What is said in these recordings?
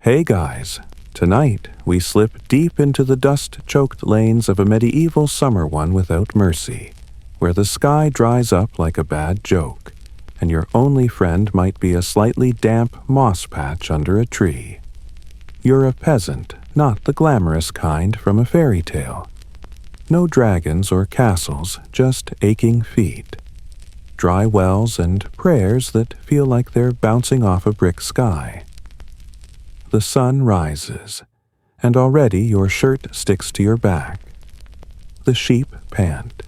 Hey guys, tonight we slip deep into the dust-choked lanes of a medieval summer one without mercy, where the sky dries up like a bad joke, and your only friend might be a slightly damp moss patch under a tree. You're a peasant, not the glamorous kind from a fairy tale. No dragons or castles, just aching feet. Dry wells and prayers that feel like they're bouncing off a brick sky. The sun rises, and already your shirt sticks to your back. The sheep pant.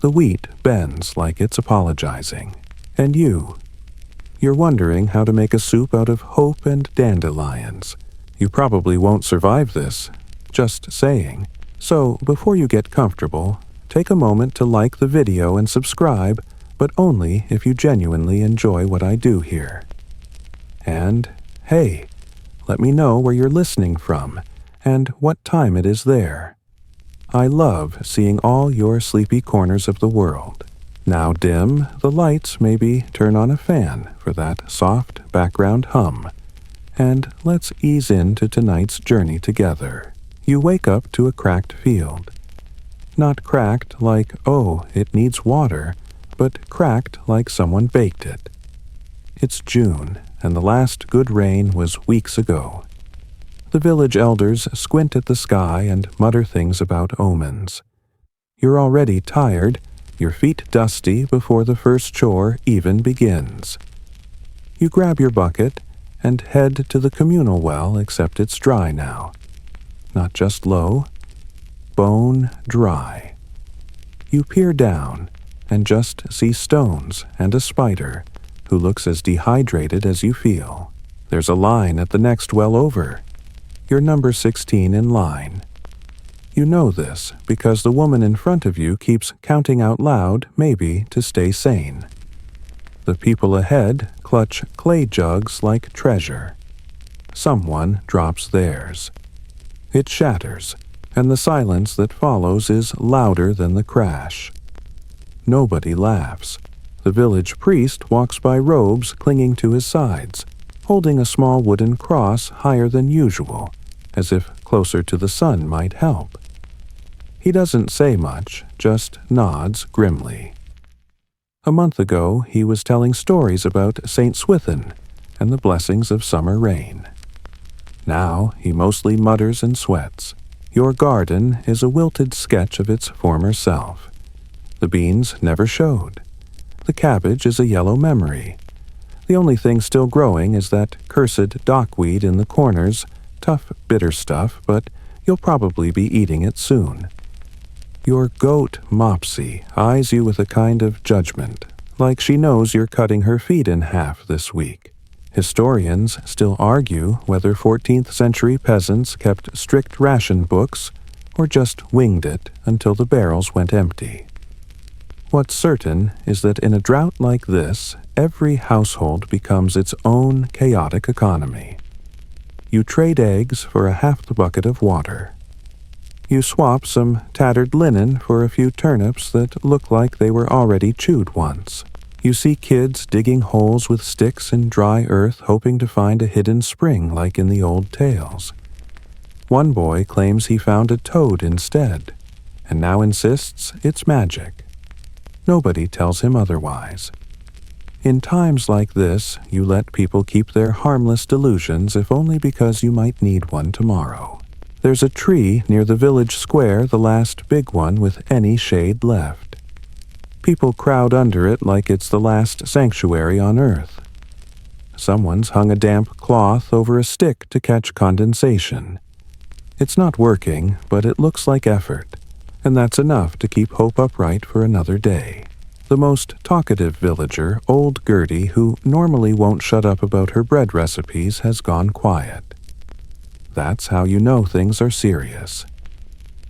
The wheat bends like it's apologizing. And you're wondering how to make a soup out of hope and dandelions. You probably won't survive this, just saying. So, before you get comfortable, take a moment to like the video and subscribe, but only if you genuinely enjoy what I do here. And, hey, let me know where you're listening from and what time it is there. I love seeing all your sleepy corners of the world. Now dim the lights, maybe turn on a fan for that soft background hum. And let's ease into tonight's journey together. You wake up to a cracked field. Not cracked like, oh, it needs water, but cracked like someone baked it. It's June, and the last good rain was weeks ago. The village elders squint at the sky and mutter things about omens. You're already tired, your feet dusty before the first chore even begins. You grab your bucket and head to the communal well, except it's dry now. Not just low, bone dry. You peer down and just see stones and a spider who looks as dehydrated as you feel. There's a line at the next well over. You're number 16 in line. You know this because the woman in front of you keeps counting out loud, maybe to stay sane. The people ahead clutch clay jugs like treasure. Someone drops theirs. It shatters, and the silence that follows is louder than the crash. Nobody laughs. The village priest walks by, robes clinging to his sides, holding a small wooden cross higher than usual, as if closer to the sun might help. He doesn't say much, just nods grimly. A month ago, he was telling stories about St. Swithin and the blessings of summer rain. Now he mostly mutters and sweats. Your garden is a wilted sketch of its former self. The beans never showed. The cabbage is a yellow memory. The only thing still growing is that cursed dockweed in the corners, tough, bitter stuff, but you'll probably be eating it soon. Your goat, Mopsy, eyes you with a kind of judgment, like she knows you're cutting her feet in half this week. Historians still argue whether 14th century peasants kept strict ration books or just winged it until the barrels went empty. What's certain is that in a drought like this, every household becomes its own chaotic economy. You trade eggs for a half the bucket of water. You swap some tattered linen for a few turnips that look like they were already chewed once. You see kids digging holes with sticks in dry earth, hoping to find a hidden spring like in the old tales. One boy claims he found a toad instead, and now insists it's magic. Nobody tells him otherwise. In times like this, you let people keep their harmless delusions if only because you might need one tomorrow. There's a tree near the village square, the last big one with any shade left. People crowd under it like it's the last sanctuary on earth. Someone's hung a damp cloth over a stick to catch condensation. It's not working, but it looks like effort, and that's enough to keep hope upright for another day. The most talkative villager, old Gertie, who normally won't shut up about her bread recipes, has gone quiet. That's how you know things are serious.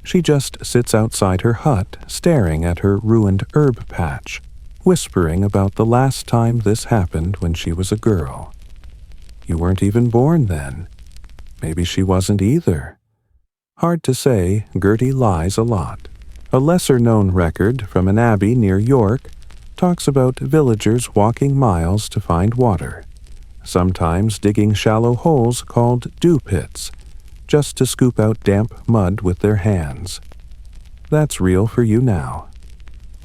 She just sits outside her hut, staring at her ruined herb patch, whispering about the last time this happened when she was a girl. You weren't even born then. Maybe she wasn't either. Hard to say, Gertie lies a lot. A lesser-known record from an abbey near York talks about villagers walking miles to find water. sometimes digging shallow holes called dew pits, just to scoop out damp mud with their hands. That's real for you now.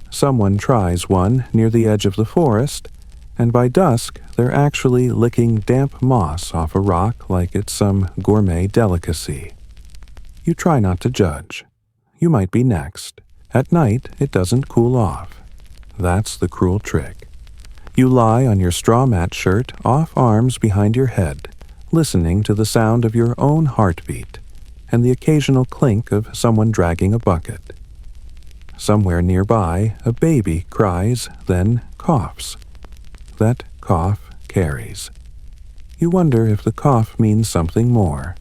Someone tries one near the edge of the forest, and by dusk they're actually licking damp moss off a rock like it's some gourmet delicacy. You try not to judge. You might be next. At night, it doesn't cool off. That's the cruel trick. You lie on your straw mat shirt, off arms behind your head, listening to the sound of your own heartbeat and the occasional clink of someone dragging a bucket. Somewhere nearby, a baby cries, then coughs. That cough carries. You wonder if the cough means something more.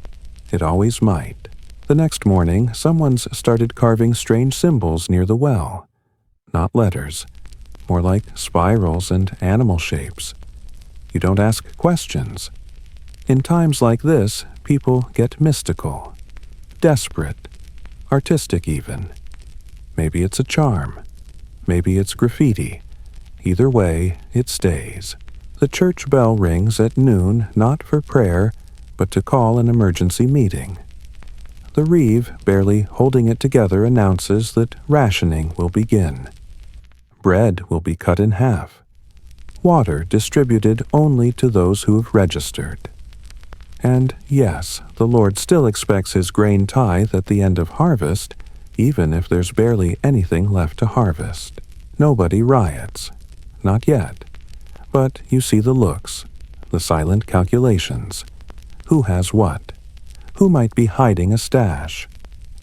It always might. The next morning, someone's started carving strange symbols near the well. Not letters, more like spirals and animal shapes. You don't ask questions. In times like this, people get mystical, desperate, artistic even. Maybe it's a charm. Maybe it's graffiti. Either way, it stays. The church bell rings at noon, not for prayer, but to call an emergency meeting. The reeve, barely holding it together, announces that rationing will begin. Bread will be cut in half. Water distributed only to those who have registered. And yes, the Lord still expects his grain tithe at the end of harvest, even if there's barely anything left to harvest. Nobody riots. Not yet. But you see the looks, the silent calculations. Who has what? Who might be hiding a stash?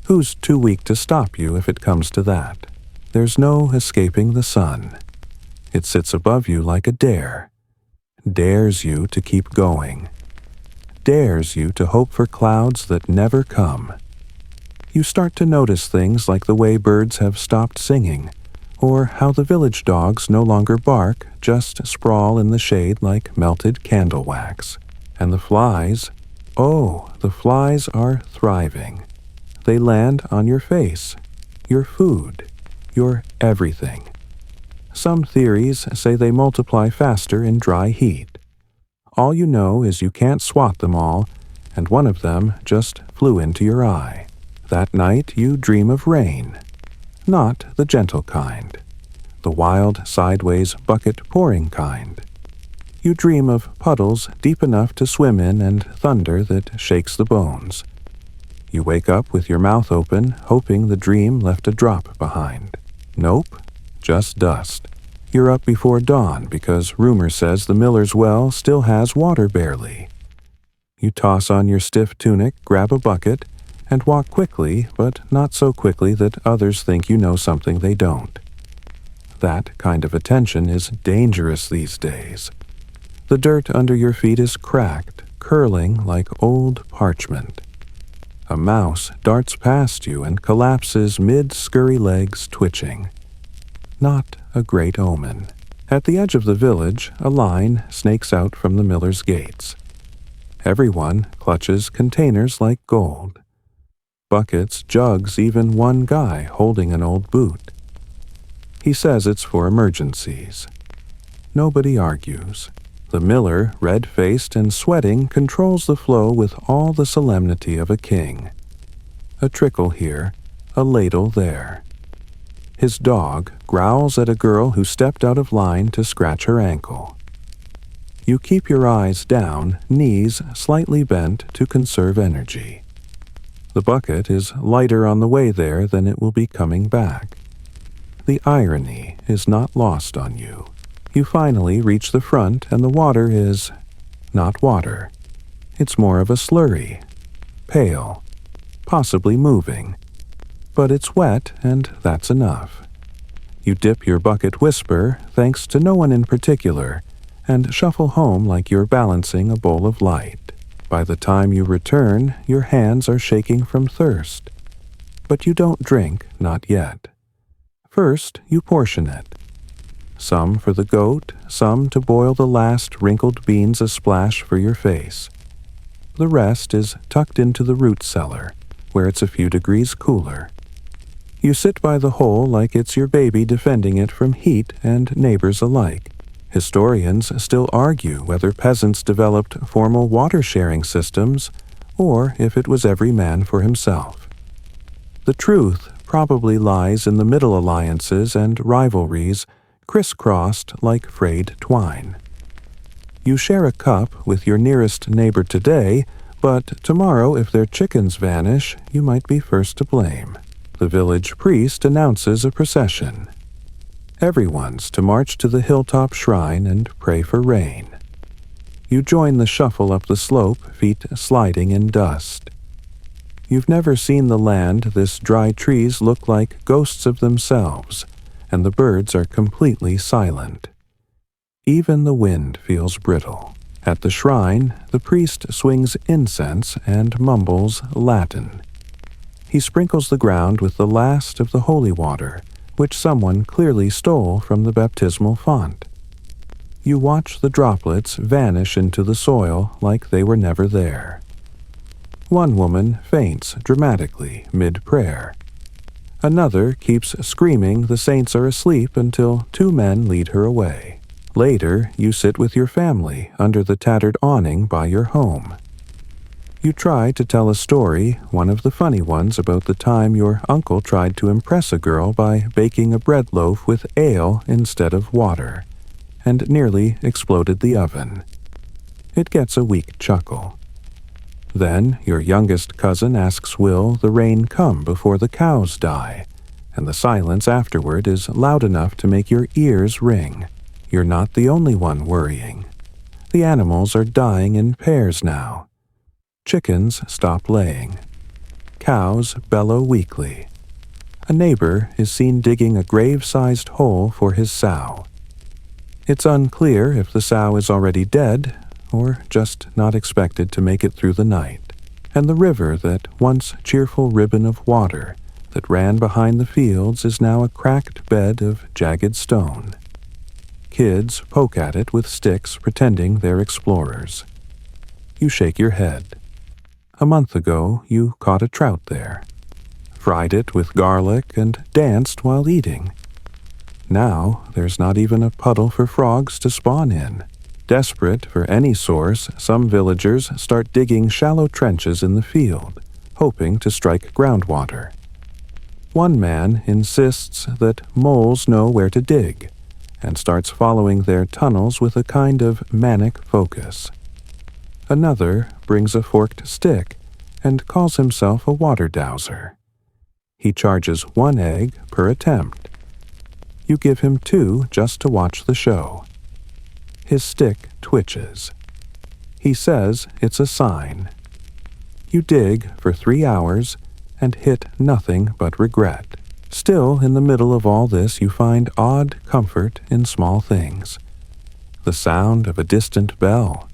Who's too weak to stop you if it comes to that? There's no escaping the sun. It sits above you like a dare. Dares you to keep going. Dares you to hope for clouds that never come. You start to notice things like the way birds have stopped singing, or how the village dogs no longer bark, just sprawl in the shade like melted candle wax. And the flies, oh, the flies are thriving. They land on your face, your food, your everything. Some theories say they multiply faster in dry heat. All you know is you can't swat them all, and one of them just flew into your eye. That night you dream of rain. Not the gentle kind. The wild, sideways, bucket-pouring kind. You dream of puddles deep enough to swim in and thunder that shakes the bones. You wake up with your mouth open, hoping the dream left a drop behind. Nope, just dust. You're up before dawn because rumor says the miller's well still has water barely. You toss on your stiff tunic, grab a bucket, and walk quickly, but not so quickly that others think you know something they don't. That kind of attention is dangerous these days. The dirt under your feet is cracked, curling like old parchment. A mouse darts past you and collapses mid-scurry legs twitching. Not a great omen. At the edge of the village, a line snakes out from the miller's gates. Everyone clutches containers like gold. Buckets, jugs, even one guy holding an old boot. He says it's for emergencies. Nobody argues. The miller, red-faced and sweating, controls the flow with all the solemnity of a king. A trickle here, a ladle there. His dog growls at a girl who stepped out of line to scratch her ankle. You keep your eyes down, knees slightly bent to conserve energy. The bucket is lighter on the way there than it will be coming back. The irony is not lost on you. You finally reach the front and the water is not water. It's more of a slurry, pale, possibly moving. But it's wet and that's enough. You dip your bucket whisper, thanks to no one in particular, and shuffle home like you're balancing a bowl of light. By the time you return, your hands are shaking from thirst. But you don't drink, not yet. First, you portion it. Some for the goat, some to boil the last wrinkled beans a splash for your face. The rest is tucked into the root cellar, where it's a few degrees cooler. You sit by the hole like it's your baby defending it from heat and neighbors alike. Historians still argue whether peasants developed formal water-sharing systems or if it was every man for himself. The truth probably lies in the middle alliances and rivalries crisscrossed like frayed twine. You share a cup with your nearest neighbor today, but tomorrow if their chickens vanish, you might be first to blame. The village priest announces a procession. Everyone's to march to the hilltop shrine and pray for rain. You join the shuffle up the slope, feet sliding in dust. You've never seen the land this dry trees look like ghosts of themselves, and the birds are completely silent. Even the wind feels brittle. At the shrine, the priest swings incense and mumbles Latin. He sprinkles the ground with the last of the holy water, which someone clearly stole from the baptismal font. You watch the droplets vanish into the soil like they were never there. One woman faints dramatically mid-prayer. Another keeps screaming the saints are asleep until two men lead her away. Later, you sit with your family under the tattered awning by your home. You try to tell a story, one of the funny ones about the time your uncle tried to impress a girl by baking a bread loaf with ale instead of water, and nearly exploded the oven. It gets a weak chuckle. Then your youngest cousin asks will the rain come before the cows die, and the silence afterward is loud enough to make your ears ring. You're not the only one worrying. The animals are dying in pairs now. Chickens stop laying. Cows bellow weakly. A neighbor is seen digging a grave-sized hole for his sow. It's unclear if the sow is already dead or just not expected to make it through the night. And the river, that once cheerful ribbon of water that ran behind the fields, is now a cracked bed of jagged stone. Kids poke at it with sticks, pretending they're explorers. You shake your head. A month ago, you caught a trout there, fried it with garlic, and danced while eating. Now, there's not even a puddle for frogs to spawn in. Desperate for any source, some villagers start digging shallow trenches in the field, hoping to strike groundwater. One man insists that moles know where to dig, and starts following their tunnels with a kind of manic focus. Another brings a forked stick and calls himself a water dowser. He charges 1 egg per attempt. You give him 2 just to watch the show. His stick twitches. He says it's a sign. You dig for 3 hours and hit nothing but regret. Still, in the middle of all this, you find odd comfort in small things. The sound of a distant bell.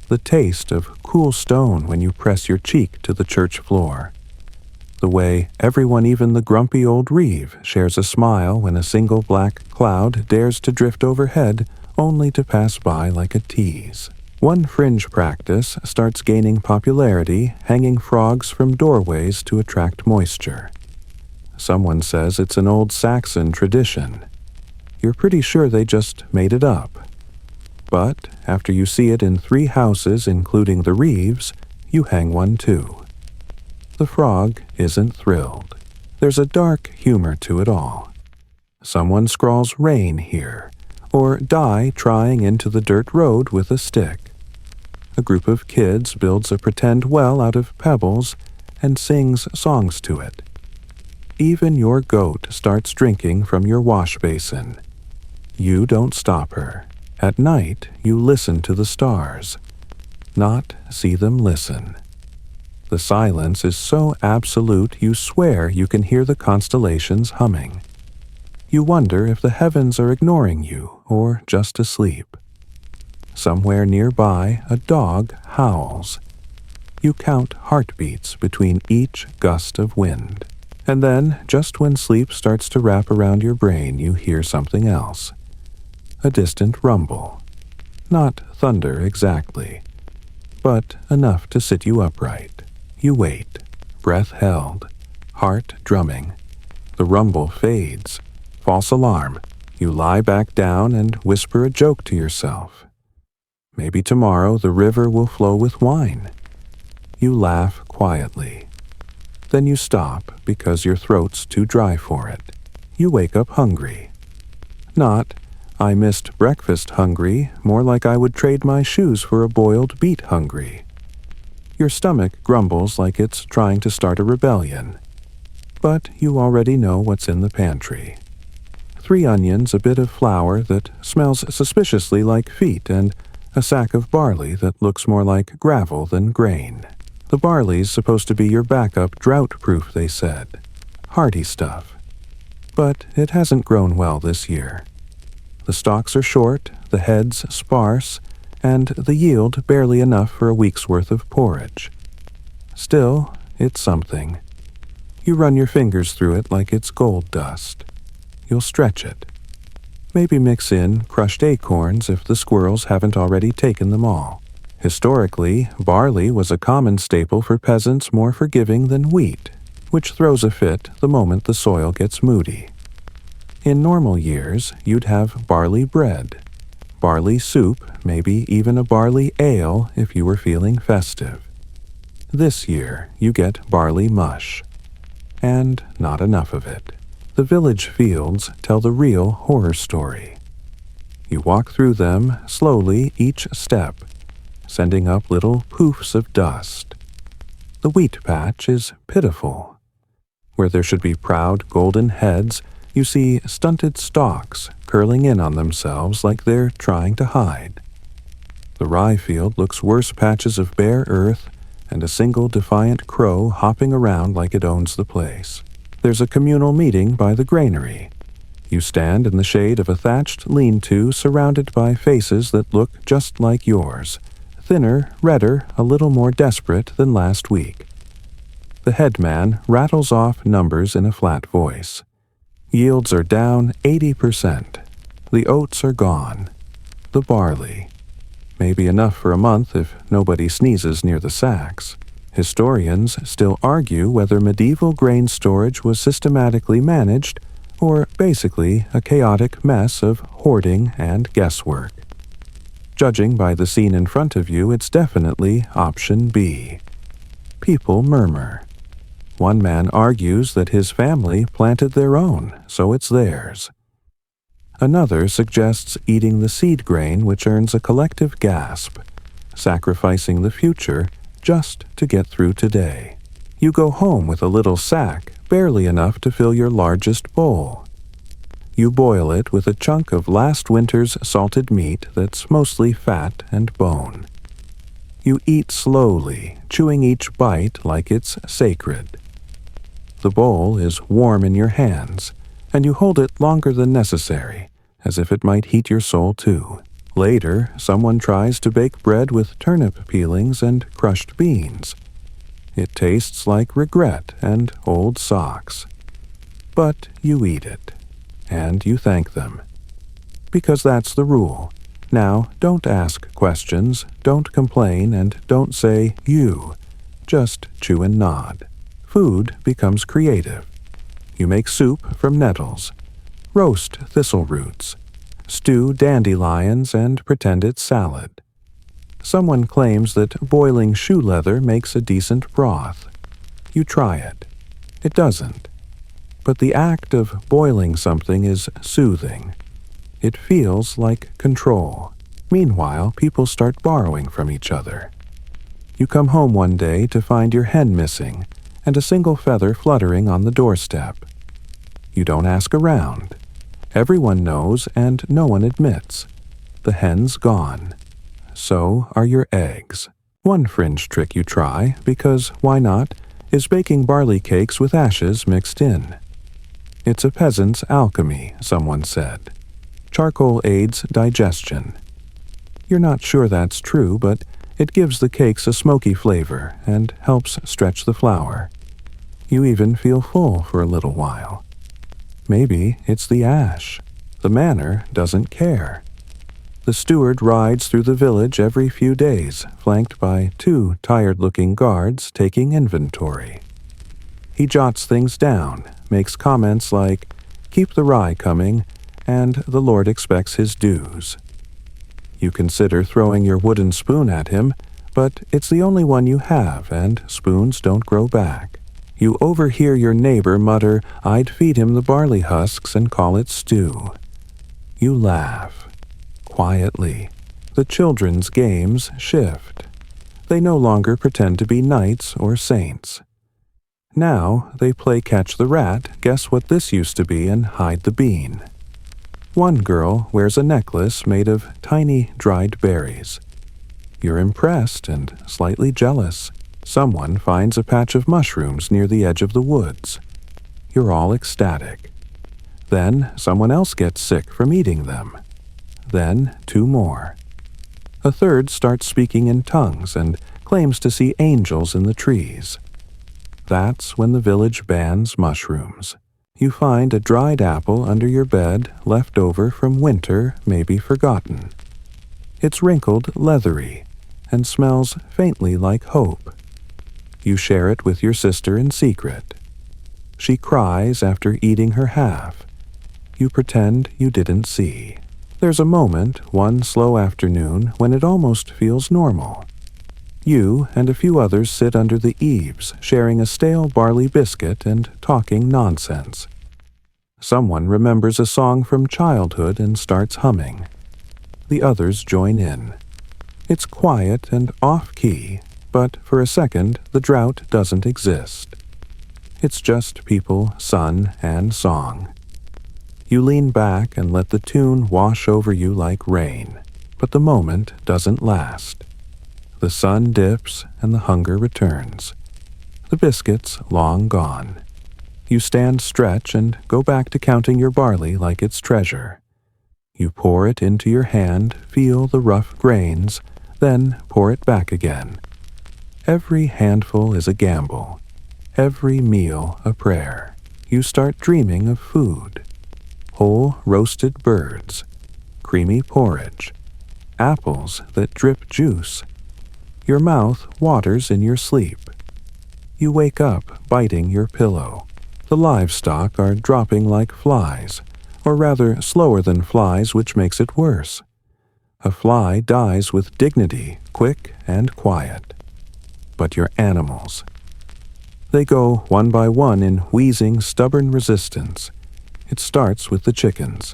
The taste of cool stone when you press your cheek to the church floor. The way everyone, even the grumpy old reeve, shares a smile when a single black cloud dares to drift overhead only to pass by like a tease. One fringe practice starts gaining popularity, hanging frogs from doorways to attract moisture. Someone says it's an old Saxon tradition. You're pretty sure they just made it up. But after you see it in 3 houses, including the Reeves, you hang one too. The frog isn't thrilled. There's a dark humor to it all. Someone scrawls rain here, or die trying into the dirt road with a stick. A group of kids builds a pretend well out of pebbles and sings songs to it. Even your goat starts drinking from your wash basin. You don't stop her. At night, you listen to the stars. Not see them listen. The silence is so absolute you swear you can hear the constellations humming. You wonder if the heavens are ignoring you or just asleep. Somewhere nearby, a dog howls. You count heartbeats between each gust of wind. And then, just when sleep starts to wrap around your brain, you hear something else. A distant rumble. Not thunder exactly, but enough to sit you upright. You wait, breath held, heart drumming. The rumble fades. False alarm. You lie back down and whisper a joke to yourself. Maybe tomorrow the river will flow with wine. You laugh quietly. Then you stop because your throat's too dry for it. You wake up hungry. Not, I missed breakfast hungry, more like I would trade my shoes for a boiled beet hungry. Your stomach grumbles like it's trying to start a rebellion. But you already know what's in the pantry. 3 onions, a bit of flour that smells suspiciously like feet, and a sack of barley that looks more like gravel than grain. The barley's supposed to be your backup drought-proof, they said. Hardy stuff. But it hasn't grown well this year. The stalks are short, the heads sparse, and the yield barely enough for a week's worth of porridge. Still, it's something. You run your fingers through it like it's gold dust. You'll stretch it. Maybe mix in crushed acorns if the squirrels haven't already taken them all. Historically, barley was a common staple for peasants more forgiving than wheat, which throws a fit the moment the soil gets moody. In normal years, you'd have barley bread, barley soup, maybe even a barley ale if you were feeling festive. This year, you get barley mush. And not enough of it. The village fields tell the real horror story. You walk through them slowly each step, sending up little poofs of dust. The wheat patch is pitiful. Where there should be proud golden heads, you see stunted stalks curling in on themselves like they're trying to hide. The rye field looks worse patches of bare earth and a single defiant crow hopping around like it owns the place. There's a communal meeting by the granary. You stand in the shade of a thatched lean-to surrounded by faces that look just like yours, thinner, redder, a little more desperate than last week. The headman rattles off numbers in a flat voice. Yields are down 80%. The oats are gone. The barley. Maybe enough for a month if nobody sneezes near the sacks. Historians still argue whether medieval grain storage was systematically managed or basically a chaotic mess of hoarding and guesswork. Judging by the scene in front of you, it's definitely option B. People murmur. One man argues that his family planted their own, so it's theirs. Another suggests eating the seed grain, which earns a collective gasp, sacrificing the future just to get through today. You go home with a little sack, barely enough to fill your largest bowl. You boil it with a chunk of last winter's salted meat that's mostly fat and bone. You eat slowly, chewing each bite like it's sacred. The bowl is warm in your hands, and you hold it longer than necessary, as if it might heat your soul too. Later, someone tries to bake bread with turnip peelings and crushed beans. It tastes like regret and old socks. But you eat it, and you thank them. Because that's the rule. Now, don't ask questions, don't complain, and don't say you. Just chew and nod. Food becomes creative. You make soup from nettles, roast thistle roots, stew dandelions, and pretend it's salad. Someone claims that boiling shoe leather makes a decent broth. You try it. It doesn't. But the act of boiling something is soothing. It feels like control. Meanwhile, people start borrowing from each other. You come home one day to find your hen missing and a single feather fluttering on the doorstep. You don't ask around. Everyone knows and no one admits. The hen's gone. So are your eggs. One fringe trick you try, because why not, is baking barley cakes with ashes mixed in. It's a peasant's alchemy, someone said. Charcoal aids digestion. You're not sure that's true, but it gives the cakes a smoky flavor and helps stretch the flour. You even feel full for a little while. Maybe it's the ash. The manor doesn't care. The steward rides through the village every few days, flanked by 2 tired-looking guards taking inventory. He jots things down, makes comments like, "Keep the rye coming," and the Lord expects his dues. You consider throwing your wooden spoon at him, but it's the only one you have, and spoons don't grow back. You overhear your neighbor mutter, "I'd feed him the barley husks and call it stew." You laugh. Quietly. The children's games shift. They no longer pretend to be knights or saints. Now they play catch the rat, guess what this used to be, and hide the bean. One girl wears a necklace made of tiny dried berries. You're impressed and slightly jealous. Someone finds a patch of mushrooms near the edge of the woods. You're all ecstatic. Then someone else gets sick from eating them. Then 2 more. A third starts speaking in tongues and claims to see angels in the trees. That's when the village bans mushrooms. You find a dried apple under your bed, left over from winter, maybe forgotten. It's wrinkled leathery and smells faintly like hope. You share it with your sister in secret. She cries after eating her half. You pretend you didn't see. There's a moment, one slow afternoon, when it almost feels normal. You and a few others sit under the eaves, sharing a stale barley biscuit and talking nonsense. Someone remembers a song from childhood and starts humming. The others join in. It's quiet and off-key, but for a second the drought doesn't exist. It's just people, sun, and song. You lean back and let the tune wash over you like rain, but the moment doesn't last. The sun dips and the hunger returns. The biscuit's long gone. You stand stretch and go back to counting your barley like it's treasure. You pour it into your hand, feel the rough grains, then pour it back again. Every handful is a gamble. Every meal a prayer. You start dreaming of food. Whole roasted birds, creamy porridge, apples that drip juice. Your mouth waters in your sleep. You wake up biting your pillow. The livestock are dropping like flies, or rather slower than flies, which makes it worse. A fly dies with dignity, quick and quiet. But your animals. They go one by one in wheezing, stubborn resistance. It starts with the chickens.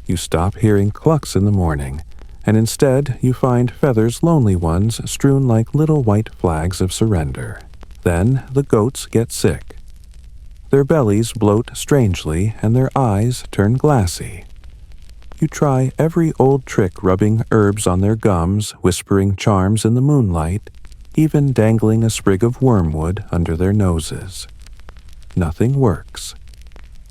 You stop hearing clucks in the morning, and instead you find Feather's lonely ones strewn like little white flags of surrender. Then the goats get sick. Their bellies bloat strangely, and their eyes turn glassy. You try every old trick, rubbing herbs on their gums, whispering charms in the moonlight, even dangling a sprig of wormwood under their noses. Nothing works.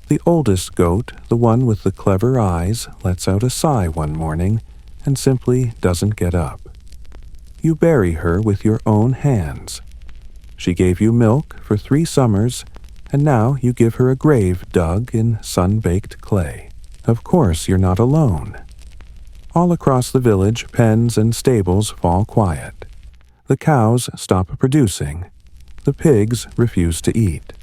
The oldest goat, the one with the clever eyes, lets out a sigh one morning and simply doesn't get up. You bury her with your own hands. She gave you milk for 3 summers, and now you give her a grave dug in sun-baked clay. Of course you're not alone. All across the village, pens and stables fall quiet. The cows stop producing. The pigs refuse to eat.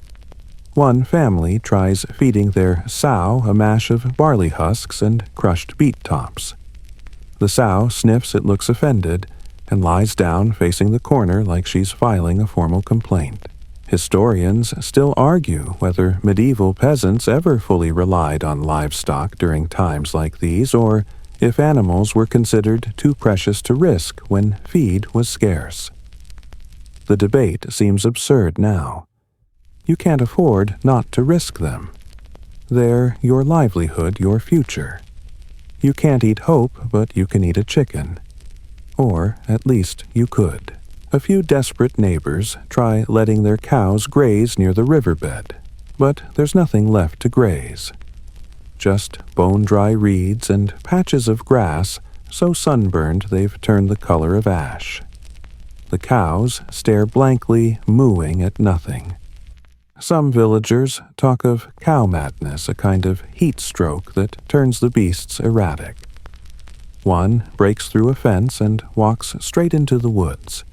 One family tries feeding their sow a mash of barley husks and crushed beet tops. The sow sniffs, it looks offended, and lies down facing the corner like she's filing a formal complaint. Historians still argue whether medieval peasants ever fully relied on livestock during times like these, or if animals were considered too precious to risk when feed was scarce. The debate seems absurd now. You can't afford not to risk them. They're your livelihood, your future. You can't eat hope, but you can eat a chicken. Or at least you could. A few desperate neighbors try letting their cows graze near the riverbed, but there's nothing left to graze. Just bone-dry reeds and patches of grass so sunburned they've turned the color of ash. The cows stare blankly, mooing at nothing. Some villagers talk of cow madness, a kind of heat stroke that turns the beasts erratic. One breaks through a fence and walks straight into the woods.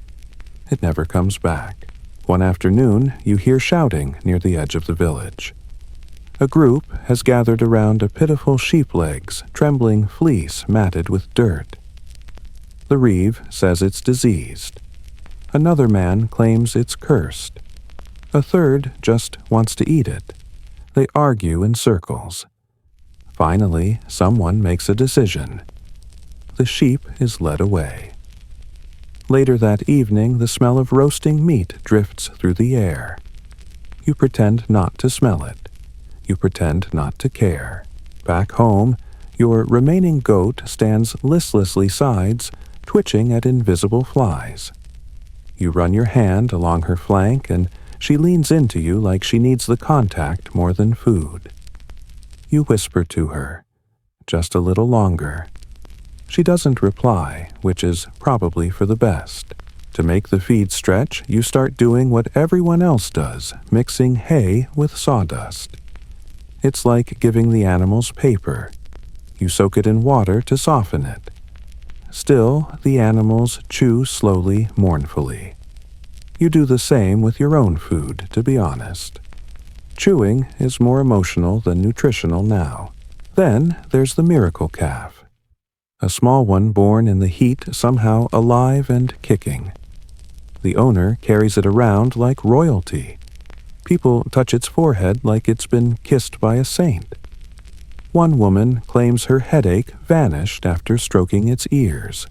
It never comes back. One afternoon, you hear shouting near the edge of the village. A group has gathered around a pitiful sheep legs, trembling fleece matted with dirt. The reeve says it's diseased. Another man claims it's cursed. A third just wants to eat it. They argue in circles. Finally, someone makes a decision. The sheep is led away. Later that evening, the smell of roasting meat drifts through the air. You pretend not to smell it. You pretend not to care. Back home, your remaining goat stands listlessly sides, twitching at invisible flies. You run your hand along her flank, and she leans into you like she needs the contact more than food. You whisper to her, "Just a little longer." She doesn't reply, which is probably for the best. To make the feed stretch, you start doing what everyone else does, mixing hay with sawdust. It's like giving the animals paper. You soak it in water to soften it. Still, the animals chew slowly, mournfully. You do the same with your own food, to be honest. Chewing is more emotional than nutritional now. Then there's the miracle calf. A small one born in the heat, somehow alive and kicking. The owner carries it around like royalty. People touch its forehead like it's been kissed by a saint. One woman claims her headache vanished after stroking its ears.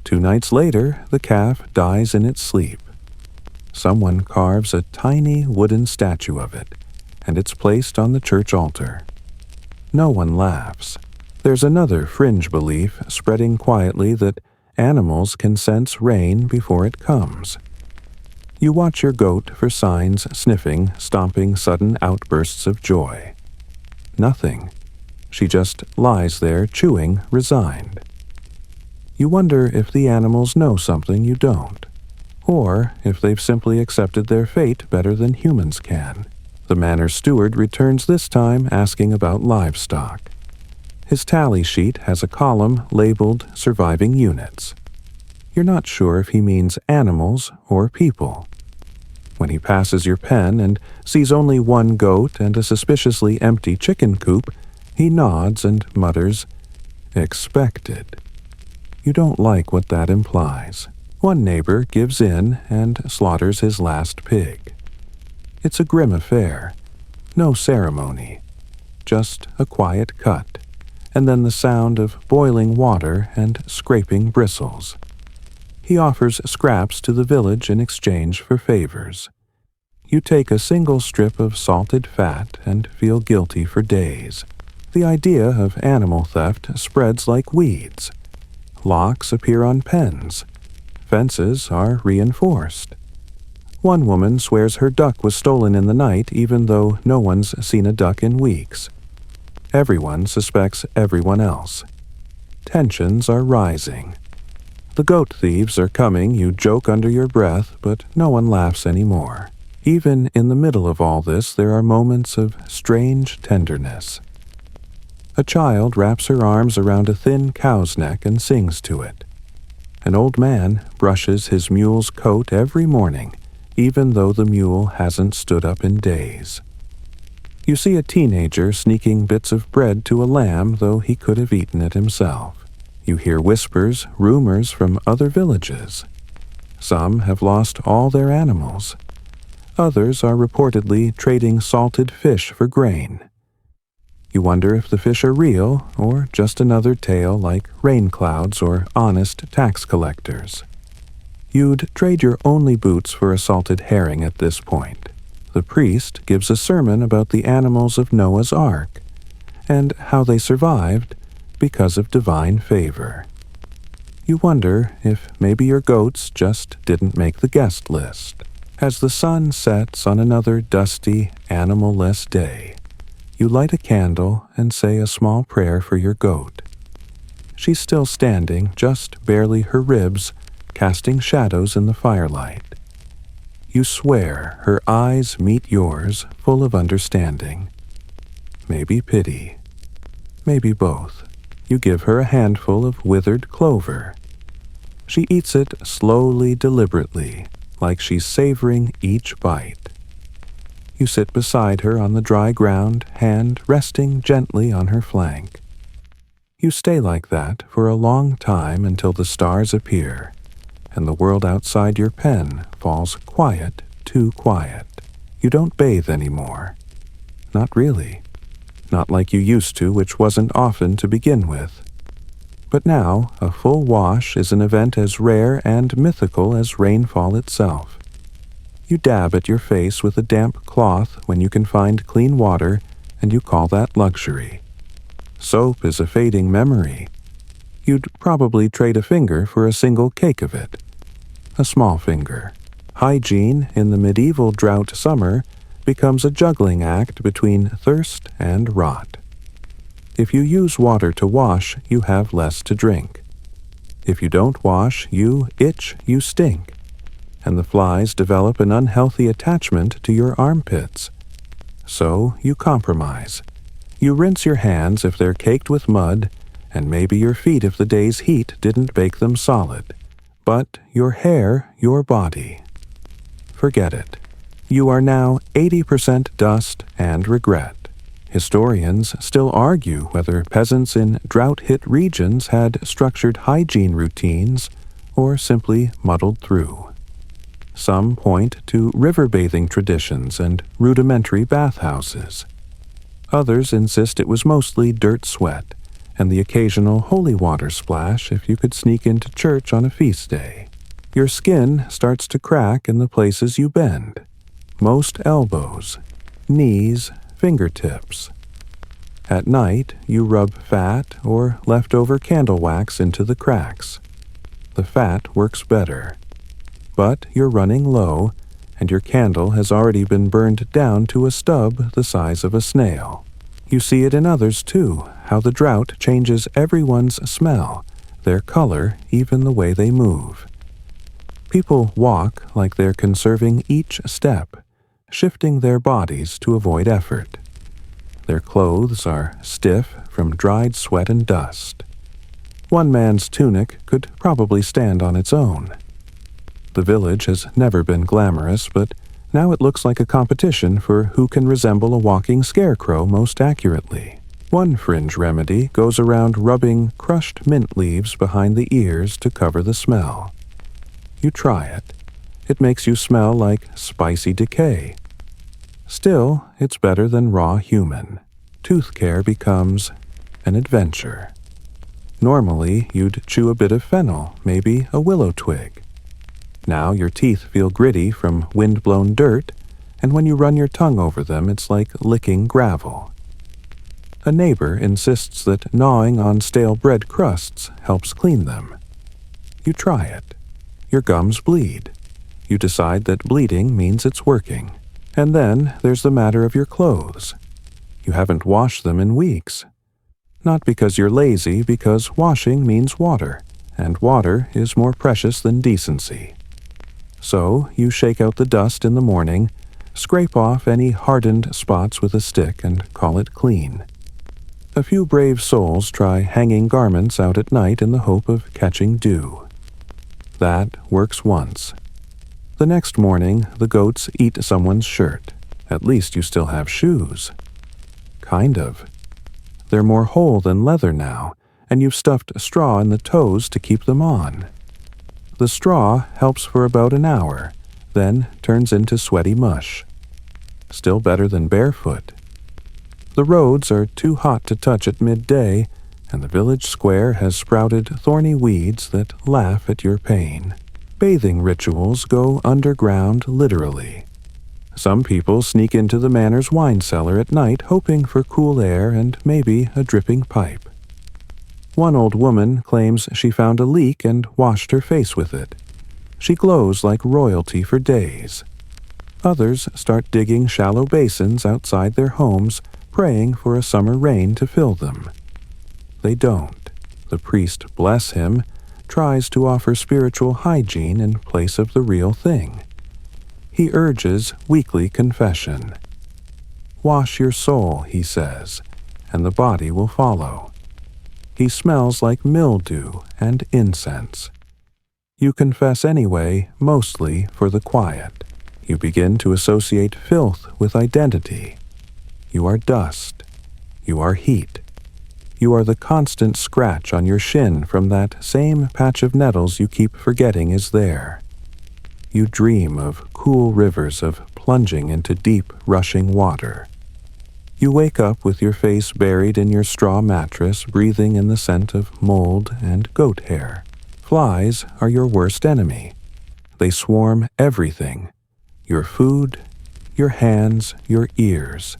2 nights later, the calf dies in its sleep. Someone carves a tiny wooden statue of it, and it's placed on the church altar. No one laughs. There's another fringe belief spreading quietly that animals can sense rain before it comes. You watch your goat for signs, sniffing, stomping sudden outbursts of joy. Nothing. She just lies there chewing, resigned. You wonder if the animals know something you don't, or if they've simply accepted their fate better than humans can. The manor steward returns this time asking about livestock. His tally sheet has a column labeled surviving units. You're not sure if he means animals or people. When he passes your pen and sees only 1 goat and a suspiciously empty chicken coop, he nods and mutters, "Expected." You don't like what that implies. One neighbor gives in and slaughters his last pig. It's a grim affair. No ceremony. Just a quiet cut, and then the sound of boiling water and scraping bristles. He offers scraps to the village in exchange for favors. You take a single strip of salted fat and feel guilty for days. The idea of animal theft spreads like weeds. Locks appear on pens. Fences are reinforced. One woman swears her duck was stolen in the night even though no one's seen a duck in weeks. Everyone suspects everyone else. Tensions are rising. The goat thieves are coming, you joke under your breath, but no one laughs anymore. Even in the middle of all this, there are moments of strange tenderness. A child wraps her arms around a thin cow's neck and sings to it. An old man brushes his mule's coat every morning, even though the mule hasn't stood up in days. You see a teenager sneaking bits of bread to a lamb, though he could have eaten it himself. You hear whispers, rumors from other villages. Some have lost all their animals. Others are reportedly trading salted fish for grain. You wonder if the fish are real or just another tale like rain clouds or honest tax collectors. You'd trade your only boots for a salted herring at this point. The priest gives a sermon about the animals of Noah's Ark and how they survived because of divine favor. You wonder if maybe your goats just didn't make the guest list. As the sun sets on another dusty, animal-less day, you light a candle and say a small prayer for your goat. She's still standing, just barely her ribs, casting shadows in the firelight. You swear her eyes meet yours, full of understanding. Maybe pity. Maybe both. You give her a handful of withered clover. She eats it slowly, deliberately, like she's savoring each bite. You sit beside her on the dry ground, hand resting gently on her flank. You stay like that for a long time until the stars appear, and the world outside your pen falls quiet, too quiet. You don't bathe anymore. Not really. Not like you used to, which wasn't often to begin with. But now, a full wash is an event as rare and mythical as rainfall itself. You dab at your face with a damp cloth when you can find clean water, and you call that luxury. Soap is a fading memory. You'd probably trade a finger for a single cake of it. A small finger. Hygiene, in the medieval drought summer, becomes a juggling act between thirst and rot. If you use water to wash, you have less to drink. If you don't wash, you itch, you stink, and the flies develop an unhealthy attachment to your armpits. So you compromise. You rinse your hands if they're caked with mud, and maybe your feet if the day's heat didn't bake them solid. But your hair, your body. Forget it. You are now 80% dust and regret. Historians still argue whether peasants in drought-hit regions had structured hygiene routines or simply muddled through. Some point to river bathing traditions and rudimentary bathhouses. Others insist it was mostly dirt sweat and the occasional holy water splash if you could sneak into church on a feast day. Your skin starts to crack in the places you bend. Most elbows, knees, fingertips. At night, you rub fat or leftover candle wax into the cracks. The fat works better. But you're running low, and your candle has already been burned down to a stub the size of a snail. You see it in others too, how the drought changes everyone's smell, their color, even the way they move. People walk like they're conserving each step, shifting their bodies to avoid effort. Their clothes are stiff from dried sweat and dust. One man's tunic could probably stand on its own. The village has never been glamorous, but now it looks like a competition for who can resemble a walking scarecrow most accurately. One fringe remedy goes around rubbing crushed mint leaves behind the ears to cover the smell. You try it. It makes you smell like spicy decay. Still, it's better than raw human. Tooth care becomes an adventure. Normally, you'd chew a bit of fennel, maybe a willow twig. Now your teeth feel gritty from wind-blown dirt, and when you run your tongue over them, it's like licking gravel. A neighbor insists that gnawing on stale bread crusts helps clean them. You try it. Your gums bleed. You decide that bleeding means it's working. And then there's the matter of your clothes. You haven't washed them in weeks. Not because you're lazy, because washing means water, and water is more precious than decency. So you shake out the dust in the morning, scrape off any hardened spots with a stick, and call it clean. A few brave souls try hanging garments out at night in the hope of catching dew. That works once. The next morning, the goats eat someone's shirt. At least you still have shoes. Kind of. They're more whole than leather now, and you've stuffed straw in the toes to keep them on. The straw helps for about an hour, then turns into sweaty mush. Still better than barefoot. The roads are too hot to touch at midday, and the village square has sprouted thorny weeds that laugh at your pain. Bathing rituals go underground literally. Some people sneak into the manor's wine cellar at night hoping for cool air and maybe a dripping pipe. One old woman claims she found a leak and washed her face with it. She glows like royalty for days. Others start digging shallow basins outside their homes, praying for a summer rain to fill them. They don't. The priest, bless him, tries to offer spiritual hygiene in place of the real thing. He urges weekly confession. Wash your soul, he says, and the body will follow. He smells like mildew and incense. You confess anyway, mostly for the quiet. You begin to associate filth with identity. You are dust. You are heat. You are the constant scratch on your shin from that same patch of nettles you keep forgetting is there. You dream of cool rivers of plunging into deep, rushing water. You wake up with your face buried in your straw mattress, breathing in the scent of mold and goat hair. Flies are your worst enemy. They swarm everything: your food, your hands, your ears.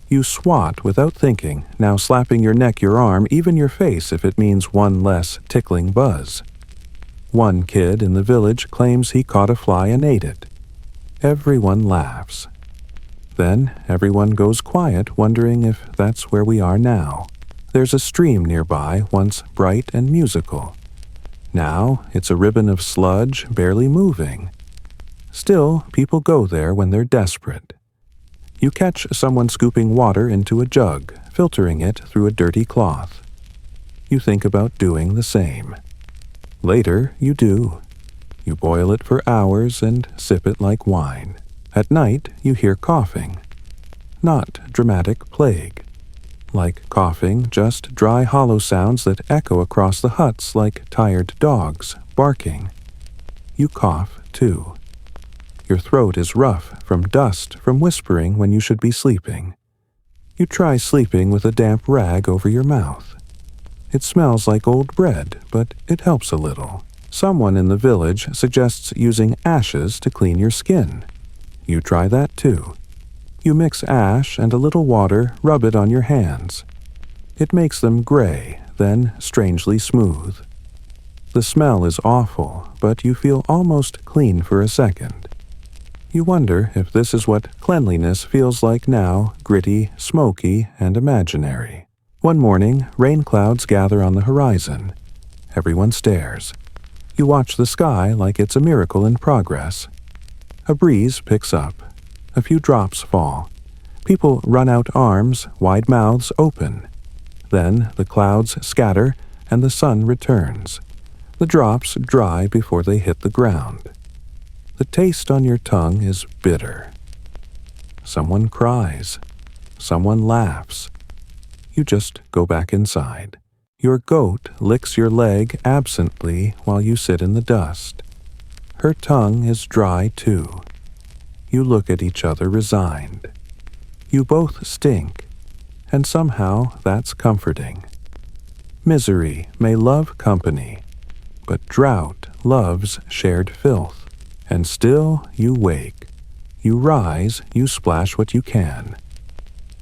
You swat without thinking, now slapping your neck, your arm, even your face if it means one less tickling buzz. One kid in the village claims he caught a fly and ate it. Everyone laughs. Then everyone goes quiet, wondering if that's where we are now. There's a stream nearby, once bright and musical. Now it's a ribbon of sludge, barely moving. Still, people go there when they're desperate. You catch someone scooping water into a jug, filtering it through a dirty cloth. You think about doing the same. Later, you do. You boil it for hours and sip it like wine. At night, you hear coughing. Not dramatic plague. Like coughing, just dry, hollow sounds that echo across the huts like tired dogs barking. You cough, too. Your throat is rough from dust from whispering when you should be sleeping. You try sleeping with a damp rag over your mouth. It smells like old bread, but it helps a little. Someone in the village suggests using ashes to clean your skin. You try that too. You mix ash and a little water, rub it on your hands. It makes them gray, then strangely smooth. The smell is awful, but you feel almost clean for a second. You wonder if this is what cleanliness feels like now, gritty, smoky, and imaginary. One morning, rain clouds gather on the horizon. Everyone stares. You watch the sky like it's a miracle in progress. A breeze picks up. A few drops fall. People run out arms, wide mouths open. Then the clouds scatter and the sun returns. The drops dry before they hit the ground. The taste on your tongue is bitter. Someone cries. Someone laughs. You just go back inside. Your goat licks your leg absently while you sit in the dust. Her tongue is dry too. You look at each other resigned. You both stink, and somehow that's comforting. Misery may love company, but drought loves shared filth. And still you wake. You rise, you splash what you can.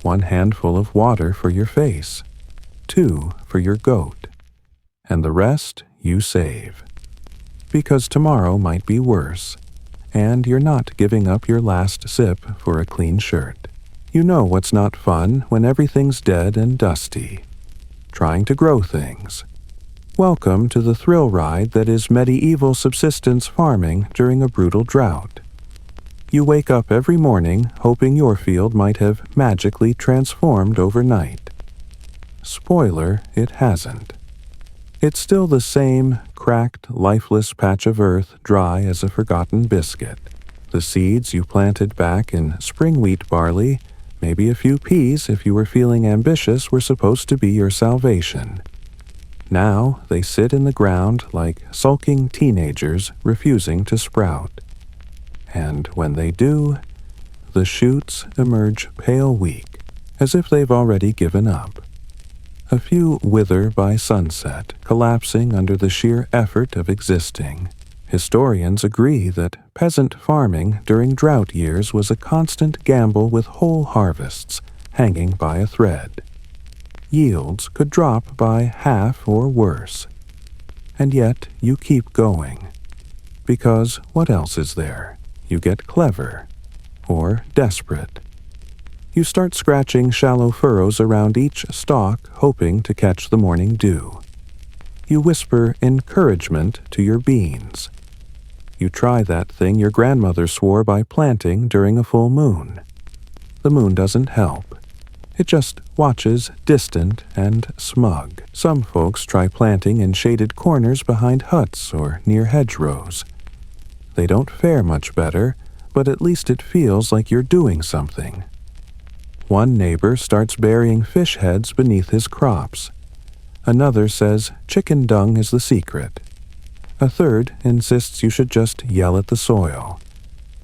One handful of water for your face, 2 for your goat, and the rest you save. Because tomorrow might be worse, and you're not giving up your last sip for a clean shirt. You know what's not fun when everything's dead and dusty. Trying to grow things. Welcome to the thrill ride that is medieval subsistence farming during a brutal drought. You wake up every morning hoping your field might have magically transformed overnight. Spoiler, it hasn't. It's still the same cracked, lifeless patch of earth, dry as a forgotten biscuit. The seeds you planted back in spring wheat barley, maybe a few peas if you were feeling ambitious, were supposed to be your salvation. Now they sit in the ground like sulking teenagers refusing to sprout. And when they do, the shoots emerge pale weak, as if they've already given up. A few wither by sunset, collapsing under the sheer effort of existing. Historians agree that peasant farming during drought years was a constant gamble with whole harvests hanging by a thread. Yields could drop by half or worse. And yet you keep going. Because what else is there? You get clever. Or desperate. You start scratching shallow furrows around each stalk, hoping to catch the morning dew. You whisper encouragement to your beans. You try that thing your grandmother swore by planting during a full moon. The moon doesn't help. It just watches distant and smug. Some folks try planting in shaded corners behind huts or near hedgerows. They don't fare much better, but at least it feels like you're doing something. One neighbor starts burying fish heads beneath his crops. Another says chicken dung is the secret. A third insists you should just yell at the soil.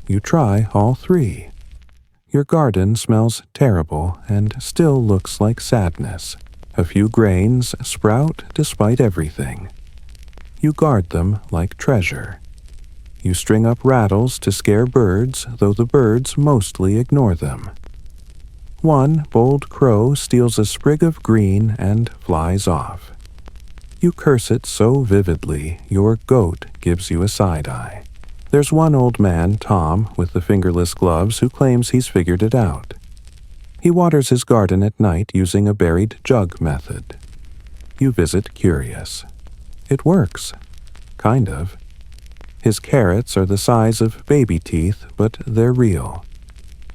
You try all three. Your garden smells terrible and still looks like sadness. A few grains sprout despite everything. You guard them like treasure. You string up rattles to scare birds, though the birds mostly ignore them. One bold crow steals a sprig of green and flies off. You curse it so vividly, your goat gives you a side-eye. There's one old man, Tom, with the fingerless gloves, who claims he's figured it out. He waters his garden at night using a buried jug method. You visit curious. It works. Kind of. His carrots are the size of baby teeth, but they're real.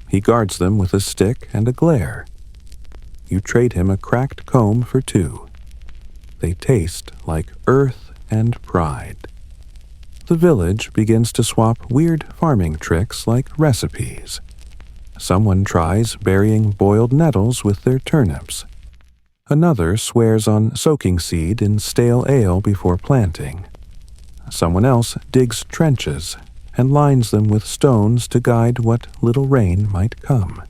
He guards them with a stick and a glare. You trade him a cracked comb for two. They taste like earth and pride. The village begins to swap weird farming tricks like recipes. Someone tries burying boiled nettles with their turnips. Another swears on soaking seed in stale ale before planting. Someone else digs trenches and lines them with stones to guide what little rain might come.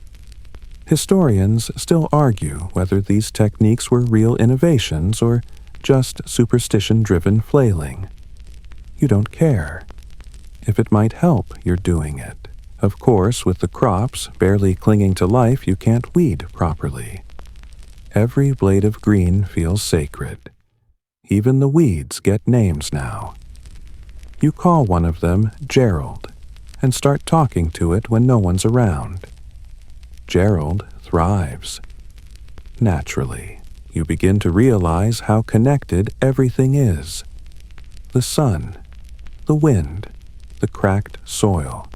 Historians still argue whether these techniques were real innovations or just superstition-driven flailing. You don't care. If it might help, you're doing it. Of course, with the crops barely clinging to life, you can't weed properly. Every blade of green feels sacred. Even the weeds get names now. You call one of them Gerald and start talking to it when no one's around. Gerald thrives. Naturally, you begin to realize how connected everything is. The sun, the wind, the cracked soil,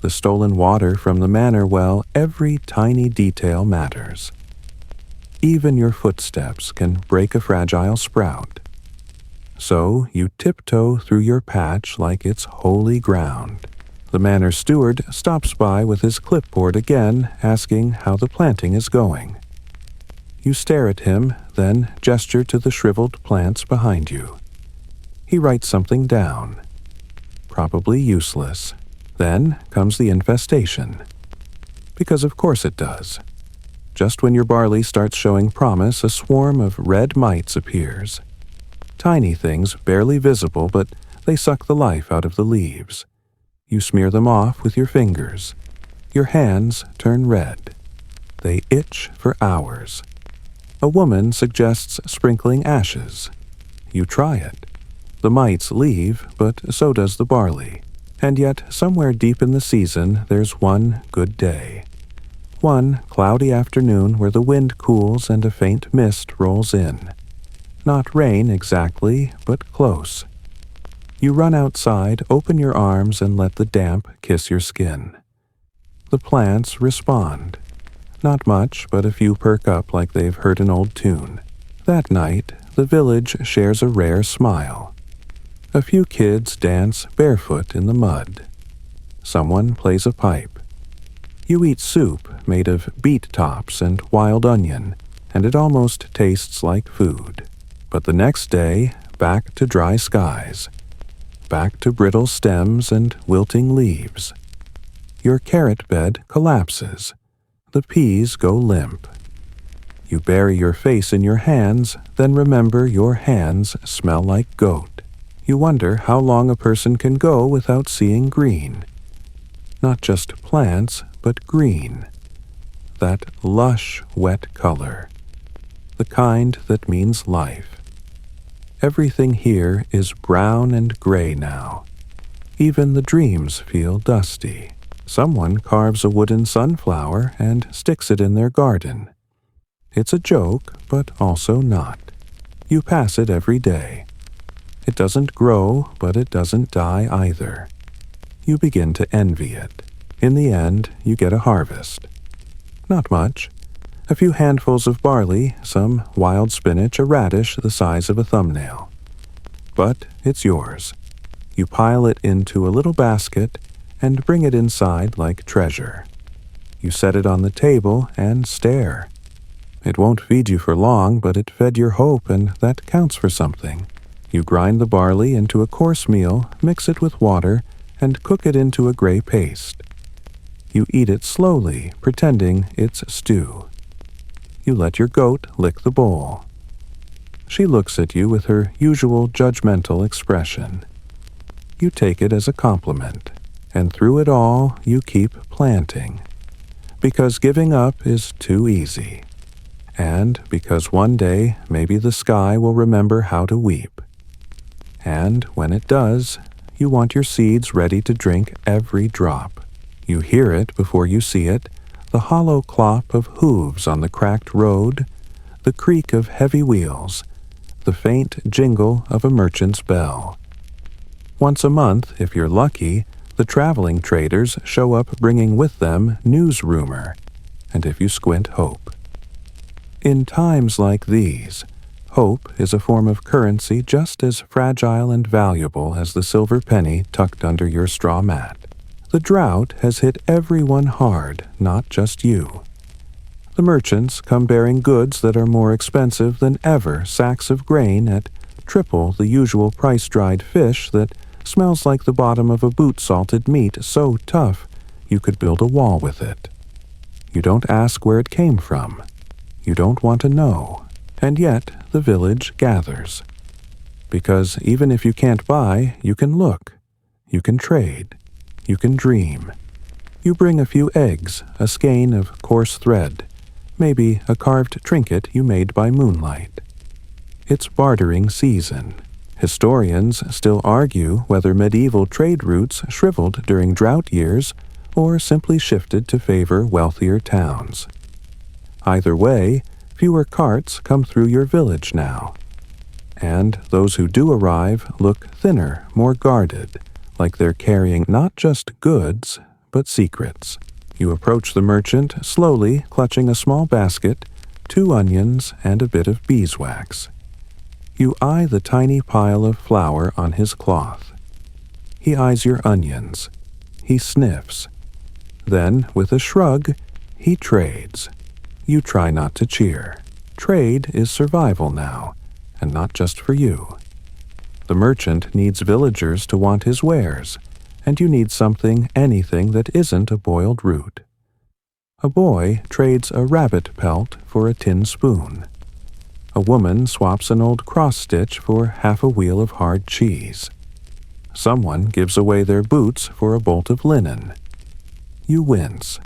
the stolen water from the manor well, every tiny detail matters. Even your footsteps can break a fragile sprout. So you tiptoe through your patch like it's holy ground. The manor steward stops by with his clipboard again, asking how the planting is going. You stare at him, then gesture to the shriveled plants behind you. He writes something down. Probably useless. Then comes the infestation. Because of course it does. Just when your barley starts showing promise, a swarm of red mites appears. Tiny things, barely visible, but they suck the life out of the leaves. You smear them off with your fingers. Your hands turn red. They itch for hours. A woman suggests sprinkling ashes. You try it. The mites leave, but so does the barley. And yet, somewhere deep in the season, there's one good day. One cloudy afternoon where the wind cools and a faint mist rolls in. Not rain exactly, but close. You run outside, open your arms, and let the damp kiss your skin. The plants respond. Not much, but a few perk up like they've heard an old tune. That night, the village shares a rare smile. A few kids dance barefoot in the mud. Someone plays a pipe. You eat soup made of beet tops and wild onion, and it almost tastes like food. But the next day, back to dry skies. Back to brittle stems and wilting leaves. Your carrot bed collapses. The peas go limp. You bury your face in your hands, then remember your hands smell like goat. You wonder how long a person can go without seeing green. Not just plants, but green. That lush, wet color. The kind that means life. Everything here is brown and gray now. Even the dreams feel dusty. Someone carves a wooden sunflower and sticks it in their garden. It's a joke, but also not. You pass it every day. It doesn't grow, but it doesn't die either. You begin to envy it. In the end, you get a harvest. Not much. A few handfuls of barley, some wild spinach, a radish the size of a thumbnail. But it's yours. You pile it into a little basket and bring it inside like treasure. You set it on the table and stare. It won't feed you for long, but it fed your hope, and that counts for something. You grind the barley into a coarse meal, mix it with water, and cook it into a gray paste. You eat it slowly, pretending it's stew. You let your goat lick the bowl. She looks at you with her usual judgmental expression. You take it as a compliment, and through it all you keep planting. Because giving up is too easy. And because one day maybe the sky will remember how to weep. And when it does, you want your seeds ready to drink every drop. You hear it before you see it, the hollow clop of hooves on the cracked road, the creak of heavy wheels, the faint jingle of a merchant's bell. Once a month, if you're lucky, the traveling traders show up bringing with them news rumor, and if you squint, hope. In times like these, hope is a form of currency just as fragile and valuable as the silver penny tucked under your straw mat. The drought has hit everyone hard, not just you. The merchants come bearing goods that are more expensive than ever, sacks of grain at triple the usual price-dried fish that smells like the bottom of a boot-salted meat so tough you could build a wall with it. You don't ask where it came from. You don't want to know, and yet the village gathers. Because even if you can't buy, you can look, you can trade, you can dream. You bring a few eggs, a skein of coarse thread, maybe a carved trinket you made by moonlight. It's bartering season. Historians still argue whether medieval trade routes shriveled during drought years or simply shifted to favor wealthier towns. Either way, fewer carts come through your village now. And those who do arrive look thinner, more guarded, like they're carrying not just goods, but secrets. You approach the merchant slowly, clutching a small basket, 2 onions, and a bit of beeswax. You eye the tiny pile of flour on his cloth. He eyes your onions. He sniffs. Then, with a shrug, he trades. You try not to cheer. Trade is survival now, and not just for you. The merchant needs villagers to want his wares, and you need anything that isn't a boiled root. A boy trades a rabbit pelt for a tin spoon. A woman swaps an old cross-stitch for half a wheel of hard cheese. Someone gives away their boots for a bolt of linen. You wince.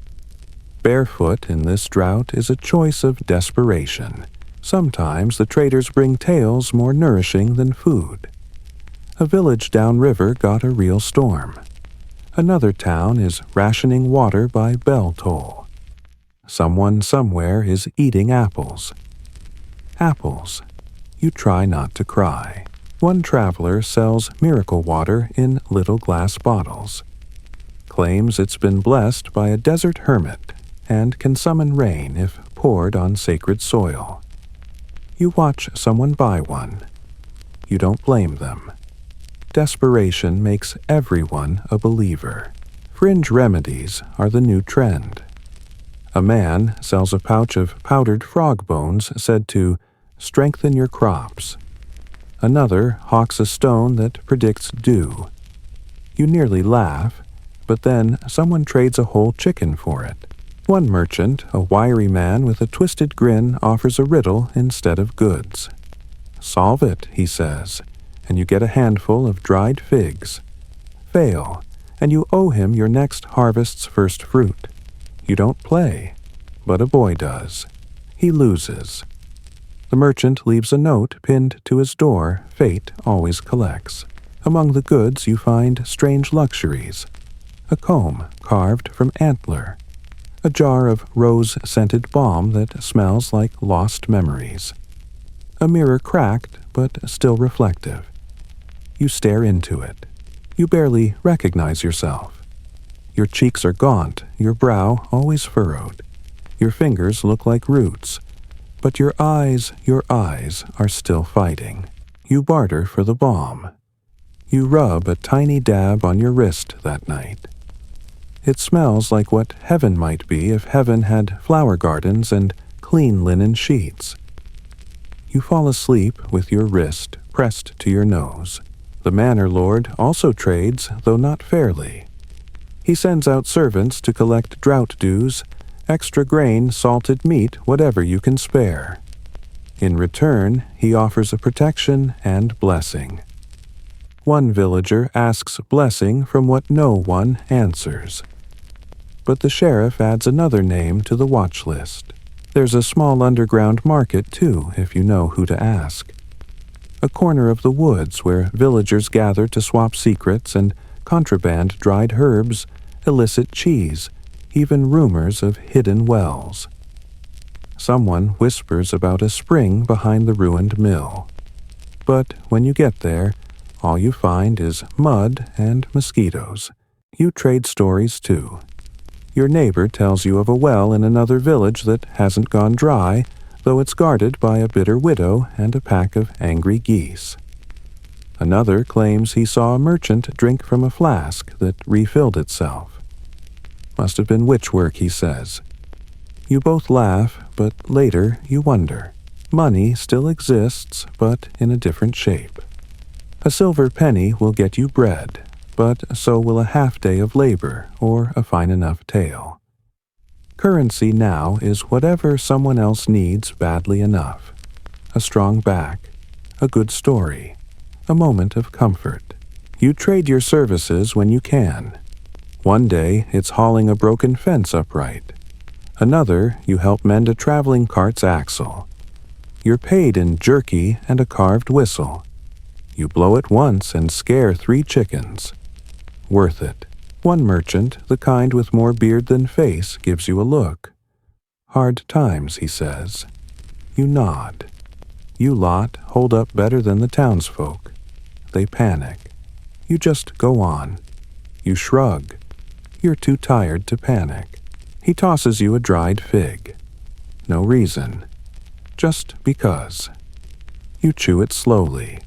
Barefoot in this drought is a choice of desperation. Sometimes the traders bring tales more nourishing than food. A village downriver got a real storm. Another town is rationing water by bell toll. Someone somewhere is eating apples. Apples. You try not to cry. One traveler sells miracle water in little glass bottles. Claims it's been blessed by a desert hermit and can summon rain if poured on sacred soil. You watch someone buy one. You don't blame them. Desperation makes everyone a believer. Fringe remedies are the new trend. A man sells a pouch of powdered frog bones said to strengthen your crops. Another hawks a stone that predicts dew. You nearly laugh, but then someone trades a whole chicken for it. One merchant, a wiry man with a twisted grin, offers a riddle instead of goods. Solve it, he says, and you get a handful of dried figs. Fail, and you owe him your next harvest's first fruit. You don't play, but a boy does. He loses. The merchant leaves a note pinned to his door. Fate always collects. Among the goods you find strange luxuries. A comb carved from antler. A jar of rose-scented balm that smells like lost memories. A mirror cracked, but still reflective. You stare into it. You barely recognize yourself. Your cheeks are gaunt, your brow always furrowed. Your fingers look like roots. But your eyes are still fighting. You barter for the balm. You rub a tiny dab on your wrist that night. It smells like what heaven might be if heaven had flower gardens and clean linen sheets. You fall asleep with your wrist pressed to your nose. The manor lord also trades, though not fairly. He sends out servants to collect drought dues, extra grain, salted meat, whatever you can spare. In return, he offers a protection and blessing. One villager asks blessing from what no one answers. But the sheriff adds another name to the watch list. There's a small underground market, too, if you know who to ask. A corner of the woods where villagers gather to swap secrets and contraband dried herbs, illicit cheese, even rumors of hidden wells. Someone whispers about a spring behind the ruined mill. But when you get there, all you find is mud and mosquitoes. You trade stories, too. Your neighbor tells you of a well in another village that hasn't gone dry, though it's guarded by a bitter widow and a pack of angry geese. Another claims he saw a merchant drink from a flask that refilled itself. Must have been witch work, he says. You both laugh, but later you wonder. Money still exists, but in a different shape. A silver penny will get you bread, but so will a half-day of labor or a fine enough tale. Currency now is whatever someone else needs badly enough. A strong back, a good story, a moment of comfort. You trade your services when you can. One day it's hauling a broken fence upright. Another, you help mend a traveling cart's axle. You're paid in jerky and a carved whistle. You blow it once and scare 3 chickens. Worth it. One merchant, the kind with more beard than face, gives you a look. Hard times, he says. You nod. You lot hold up better than the townsfolk. They panic. You just go on. You shrug. You're too tired to panic. He tosses you a dried fig. No reason. Just because. You chew it slowly.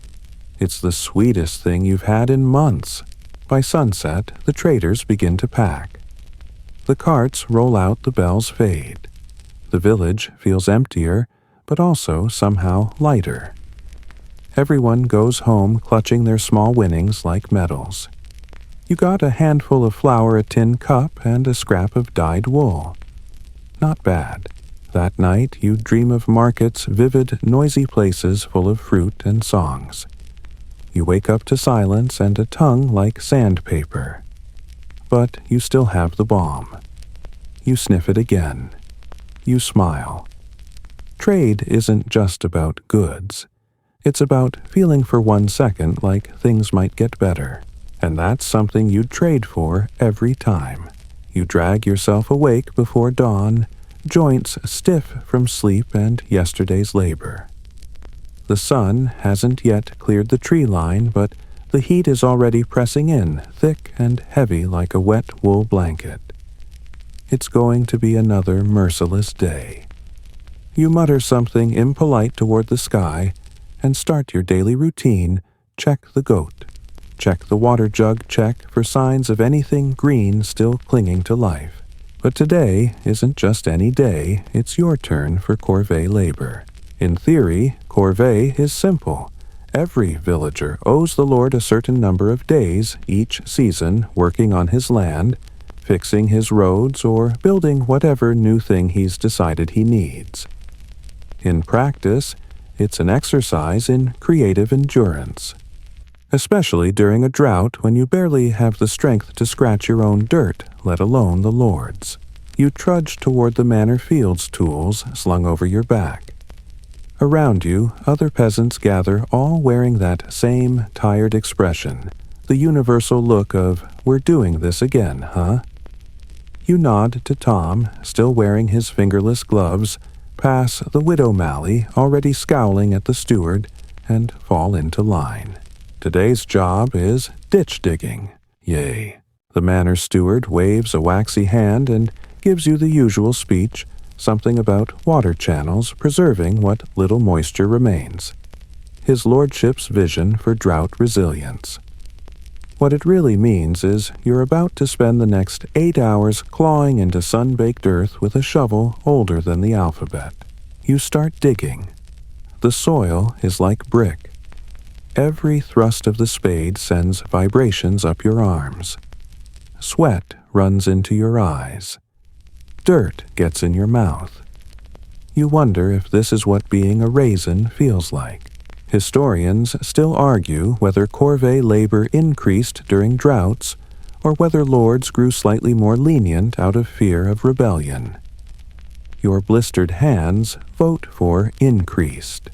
It's the sweetest thing you've had in months. By sunset, the traders begin to pack. The carts roll out, the bells fade. The village feels emptier, but also somehow lighter. Everyone goes home clutching their small winnings like medals. You got a handful of flour, a tin cup, and a scrap of dyed wool. Not bad. That night you dream of markets, vivid, noisy places full of fruit and songs. You wake up to silence and a tongue like sandpaper. But you still have the bomb. You sniff it again. You smile. Trade isn't just about goods. It's about feeling for 1 second like things might get better. And that's something you'd trade for every time. You drag yourself awake before dawn, joints stiff from sleep and yesterday's labor. The sun hasn't yet cleared the tree line, but the heat is already pressing in, thick and heavy like a wet wool blanket. It's going to be another merciless day. You mutter something impolite toward the sky and start your daily routine. Check the goat. Check the water jug, check for signs of anything green still clinging to life. But today isn't just any day, it's your turn for corvée labor. In theory, corvée is simple. Every villager owes the Lord a certain number of days each season working on his land, fixing his roads, or building whatever new thing he's decided he needs. In practice, it's an exercise in creative endurance. Especially during a drought when you barely have the strength to scratch your own dirt, let alone the Lord's. You trudge toward the manor field's tools slung over your back. Around you, other peasants gather, all wearing that same tired expression, the universal look of, "We're doing this again, huh?" You nod to Tom, still wearing his fingerless gloves, pass the widow Mally, already scowling at the steward, and fall into line. Today's job is ditch digging. Yay. The manor steward waves a waxy hand and gives you the usual speech, something about water channels preserving what little moisture remains. His lordship's vision for drought resilience. What it really means is you're about to spend the next 8 hours clawing into sun-baked earth with a shovel older than the alphabet. You start digging. The soil is like brick. Every thrust of the spade sends vibrations up your arms. Sweat runs into your eyes. Dirt gets in your mouth. You wonder if this is what being a raisin feels like. Historians still argue whether corvée labor increased during droughts or whether lords grew slightly more lenient out of fear of rebellion. Your blistered hands vote for increased.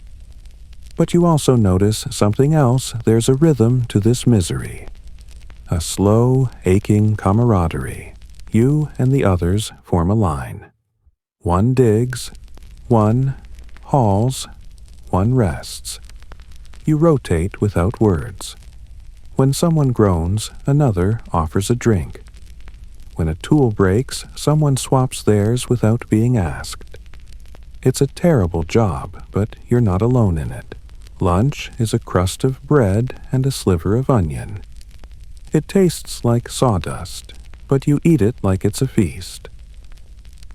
But you also notice something else. There's a rhythm to this misery. A slow, aching camaraderie. You and the others form a line. One digs, one hauls, one rests. You rotate without words. When someone groans, another offers a drink. When a tool breaks, someone swaps theirs without being asked. It's a terrible job, but you're not alone in it. Lunch is a crust of bread and a sliver of onion. It tastes like sawdust, but you eat it like it's a feast.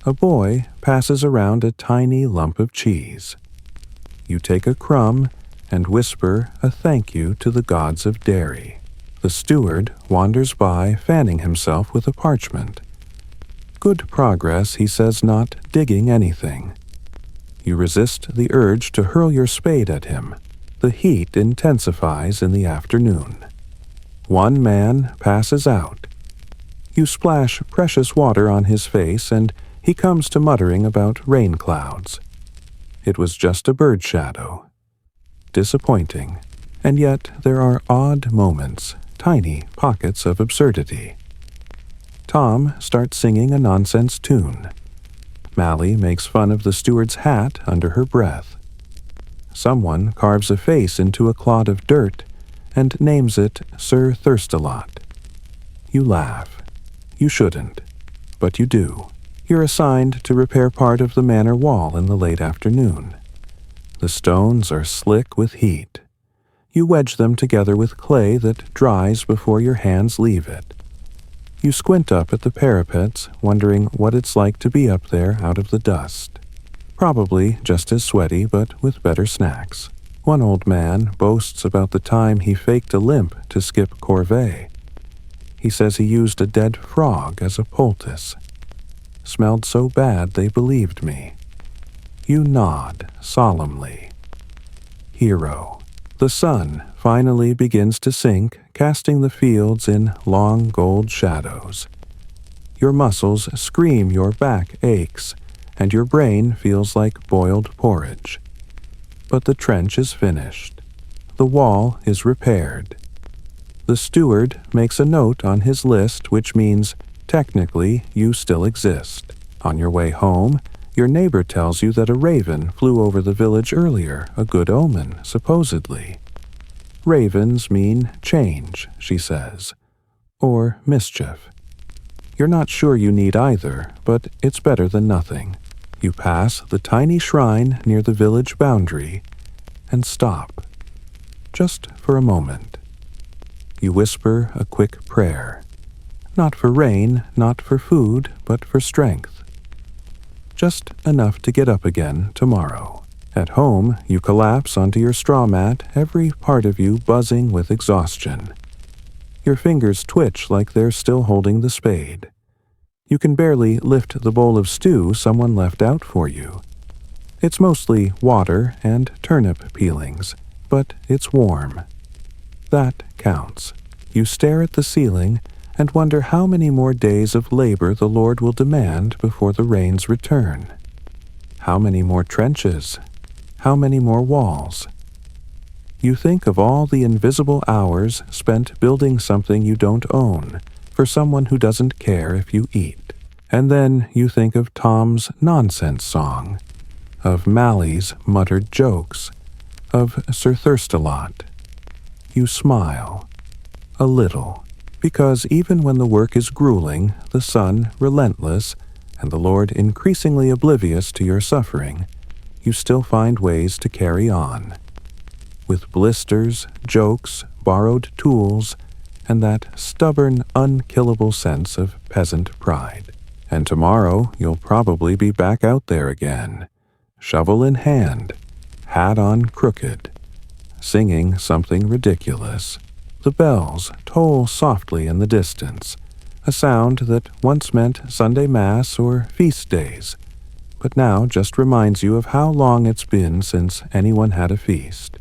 A boy passes around a tiny lump of cheese. You take a crumb and whisper a thank you to the gods of dairy. The steward wanders by, fanning himself with a parchment. Good progress, he says, not digging anything. You resist the urge to hurl your spade at him. The heat intensifies in the afternoon. One man passes out. You splash precious water on his face, and he comes to muttering about rain clouds. It was just a bird shadow. Disappointing, and yet there are odd moments, tiny pockets of absurdity. Tom starts singing a nonsense tune. Mally makes fun of the steward's hat under her breath. Someone carves a face into a clod of dirt and names it Sir Thirst-a-lot. You laugh. You shouldn't, but you do. You're assigned to repair part of the manor wall in the late afternoon. The stones are slick with heat. You wedge them together with clay that dries before your hands leave it. You squint up at the parapets, wondering what it's like to be up there out of the dust. Probably just as sweaty, but with better snacks. One old man boasts about the time he faked a limp to skip corvée. He says he used a dead frog as a poultice. Smelled so bad they believed me. You nod solemnly. Hero. The sun finally begins to sink, casting the fields in long gold shadows. Your muscles scream your back aches, and your brain feels like boiled porridge. But the trench is finished. The wall is repaired. The steward makes a note on his list, which means, technically, you still exist. On your way home, your neighbor tells you that a raven flew over the village earlier, a good omen, supposedly. Ravens mean change, she says, or mischief. You're not sure you need either, but it's better than nothing. You pass the tiny shrine near the village boundary and stop, just for a moment. You whisper a quick prayer, not for rain, not for food, but for strength. Just enough to get up again tomorrow. At home, you collapse onto your straw mat, every part of you buzzing with exhaustion. Your fingers twitch like they're still holding the spade. You can barely lift the bowl of stew someone left out for you. It's mostly water and turnip peelings, but it's warm. That counts. You stare at the ceiling and wonder how many more days of labor the Lord will demand before the rains return. How many more trenches? How many more walls? You think of all the invisible hours spent building something you don't own, for someone who doesn't care if you eat. And then you think of Tom's nonsense song, of Mally's muttered jokes, of Sir Thirst-a-lot. You smile. A little. Because even when the work is grueling, the sun relentless, and the Lord increasingly oblivious to your suffering, you still find ways to carry on. With blisters, jokes, borrowed tools, and that stubborn, unkillable sense of peasant pride. And tomorrow you'll probably be back out there again, shovel in hand, hat on crooked, singing something ridiculous. The bells toll softly in the distance, a sound that once meant Sunday Mass or feast days, but now just reminds you of how long it's been since anyone had a feast.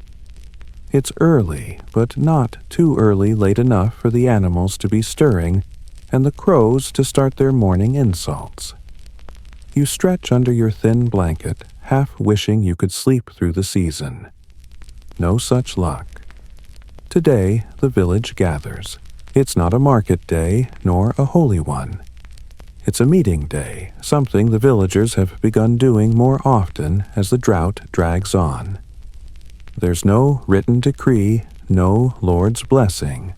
It's early, but not too early late enough for the animals to be stirring and the crows to start their morning insults. You stretch under your thin blanket, half wishing you could sleep through the season. No such luck. Today, the village gathers. It's not a market day, nor a holy one. It's a meeting day, something the villagers have begun doing more often as the drought drags on. There's no written decree, no Lord's blessing.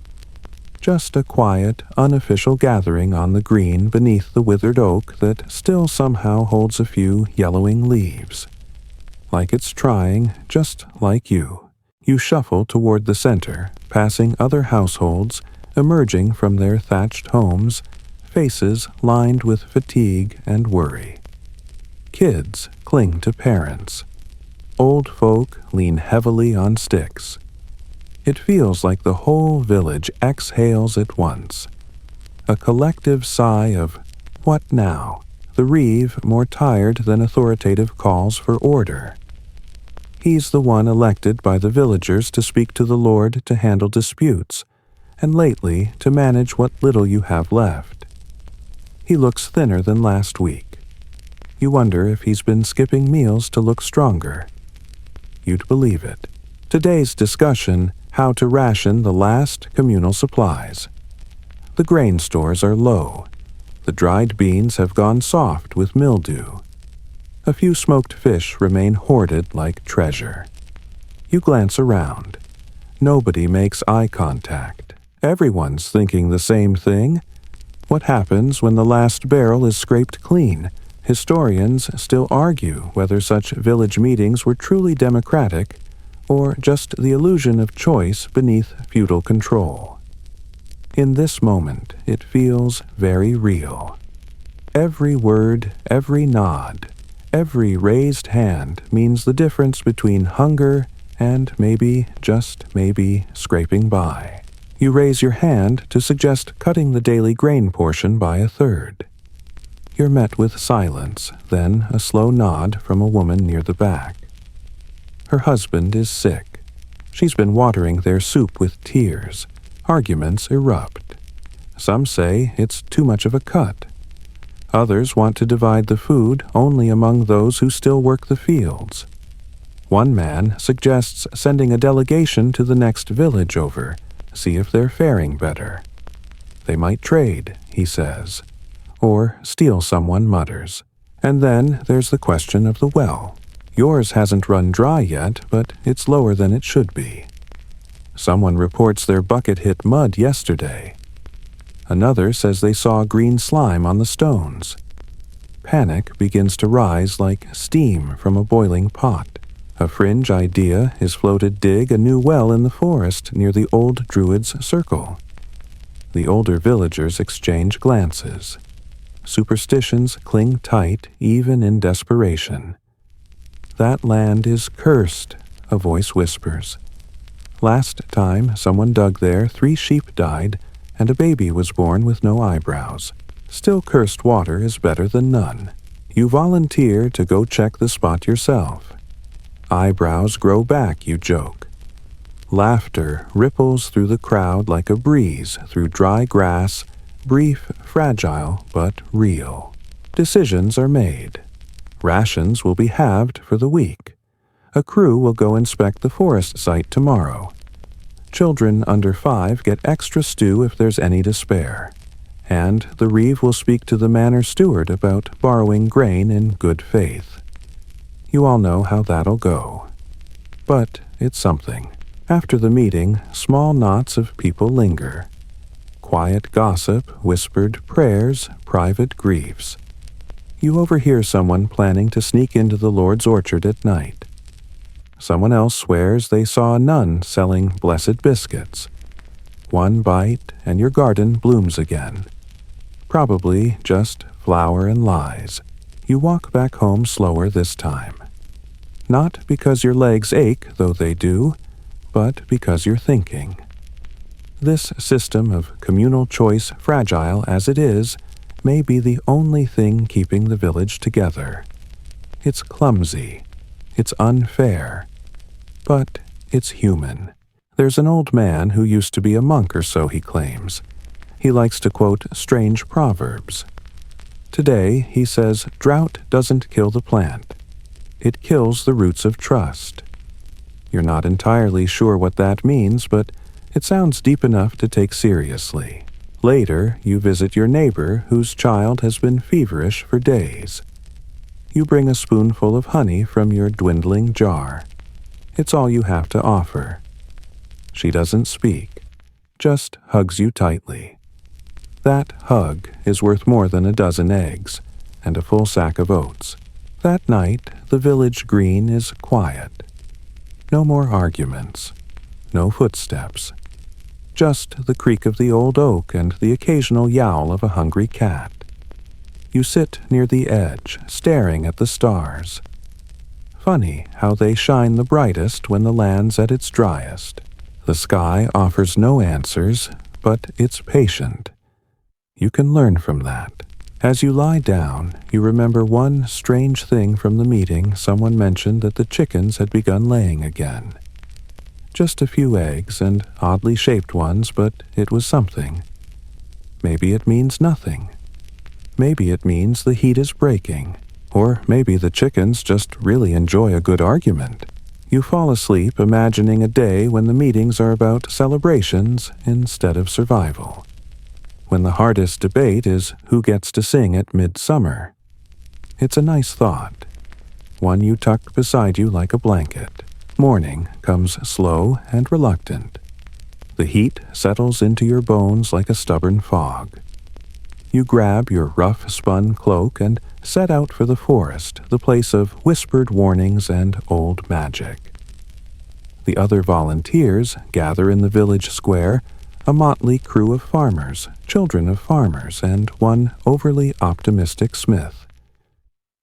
Just a quiet, unofficial gathering on the green beneath the withered oak that still somehow holds a few yellowing leaves. Like it's trying, just like you. You shuffle toward the center, passing other households, emerging from their thatched homes, faces lined with fatigue and worry. Kids cling to parents. Old folk lean heavily on sticks. It feels like the whole village exhales at once. A collective sigh of, "What now?" The reeve more tired than authoritative calls for order. He's the one elected by the villagers to speak to the Lord to handle disputes, and lately to manage what little you have left. He looks thinner than last week. You wonder if he's been skipping meals to look stronger. You'd believe it. Today's discussion, how to ration the last communal supplies. The grain stores are low. The dried beans have gone soft with mildew. A few smoked fish remain hoarded like treasure. You glance around. Nobody makes eye contact. Everyone's thinking the same thing. What happens when the last barrel is scraped clean? Historians still argue whether such village meetings were truly democratic or just the illusion of choice beneath feudal control. In this moment, it feels very real. Every word, every nod, every raised hand means the difference between hunger and maybe, just maybe, scraping by. You raise your hand to suggest cutting the daily grain portion by a third. You're met with silence, then a slow nod from a woman near the back. Her husband is sick. She's been watering their soup with tears. Arguments erupt. Some say it's too much of a cut. Others want to divide the food only among those who still work the fields. One man suggests sending a delegation to the next village over, see if they're faring better. They might trade, he says. Or steal, someone mutters. And then there's the question of the well. Yours hasn't run dry yet, but it's lower than it should be. Someone reports their bucket hit mud yesterday. Another says they saw green slime on the stones. Panic begins to rise like steam from a boiling pot. A fringe idea is floated: dig a new well in the forest near the old Druids' circle. The older villagers exchange glances. Superstitions cling tight even in desperation. That land is cursed, a voice whispers. Last time someone dug there, 3 sheep died, and a baby was born with no eyebrows. Still, cursed water is better than none. You volunteer to go check the spot yourself. Eyebrows grow back, you joke. Laughter ripples through the crowd like a breeze through dry grass, brief, fragile, but real. Decisions are made. Rations will be halved for the week. A crew will go inspect the forest site tomorrow. Children under 5 get extra stew if there's any to spare. And the reeve will speak to the manor steward about borrowing grain in good faith. You all know how that'll go. But it's something. After the meeting, small knots of people linger. Quiet gossip, whispered prayers, private griefs. You overhear someone planning to sneak into the Lord's orchard at night. Someone else swears they saw a nun selling blessed biscuits. One bite and your garden blooms again. Probably just flour and lies. You walk back home slower this time. Not because your legs ache, though they do, but because you're thinking. This system of communal choice, fragile as it is, may be the only thing keeping the village together. It's clumsy. It's unfair. But it's human. There's an old man who used to be a monk or so, he claims. He likes to quote strange proverbs. Today, he says, drought doesn't kill the plant. It kills the roots of trust. You're not entirely sure what that means, but it sounds deep enough to take seriously. Later, you visit your neighbor whose child has been feverish for days. You bring a spoonful of honey from your dwindling jar. It's all you have to offer. She doesn't speak, just hugs you tightly. That hug is worth more than a dozen eggs and a full sack of oats. That night, the village green is quiet. No more arguments, no footsteps. Just the creak of the old oak and the occasional yowl of a hungry cat. You sit near the edge, staring at the stars. Funny how they shine the brightest when the land's at its driest. The sky offers no answers, but it's patient. You can learn from that. As you lie down, you remember one strange thing from the meeting. Someone mentioned that the chickens had begun laying again. Just a few eggs, and oddly shaped ones, but it was something. Maybe it means nothing. Maybe it means the heat is breaking. Or maybe the chickens just really enjoy a good argument. You fall asleep imagining a day when the meetings are about celebrations instead of survival. When the hardest debate is who gets to sing at midsummer. It's a nice thought, one you tuck beside you like a blanket. Morning comes slow and reluctant. The heat settles into your bones like a stubborn fog. You grab your rough-spun cloak and set out for the forest, the place of whispered warnings and old magic. The other volunteers gather in the village square, a motley crew of farmers, children of farmers, and one overly optimistic smith.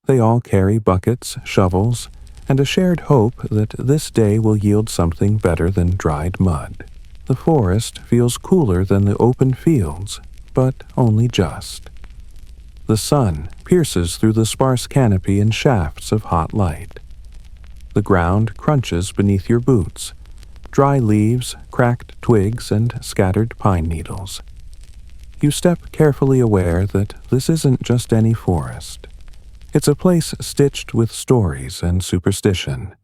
They all carry buckets, shovels, and a shared hope that this day will yield something better than dried mud. The forest feels cooler than the open fields, but only just. The sun pierces through the sparse canopy in shafts of hot light. The ground crunches beneath your boots, dry leaves, cracked twigs, and scattered pine needles. You step carefully, aware that this isn't just any forest. It's a place stitched with stories and superstition.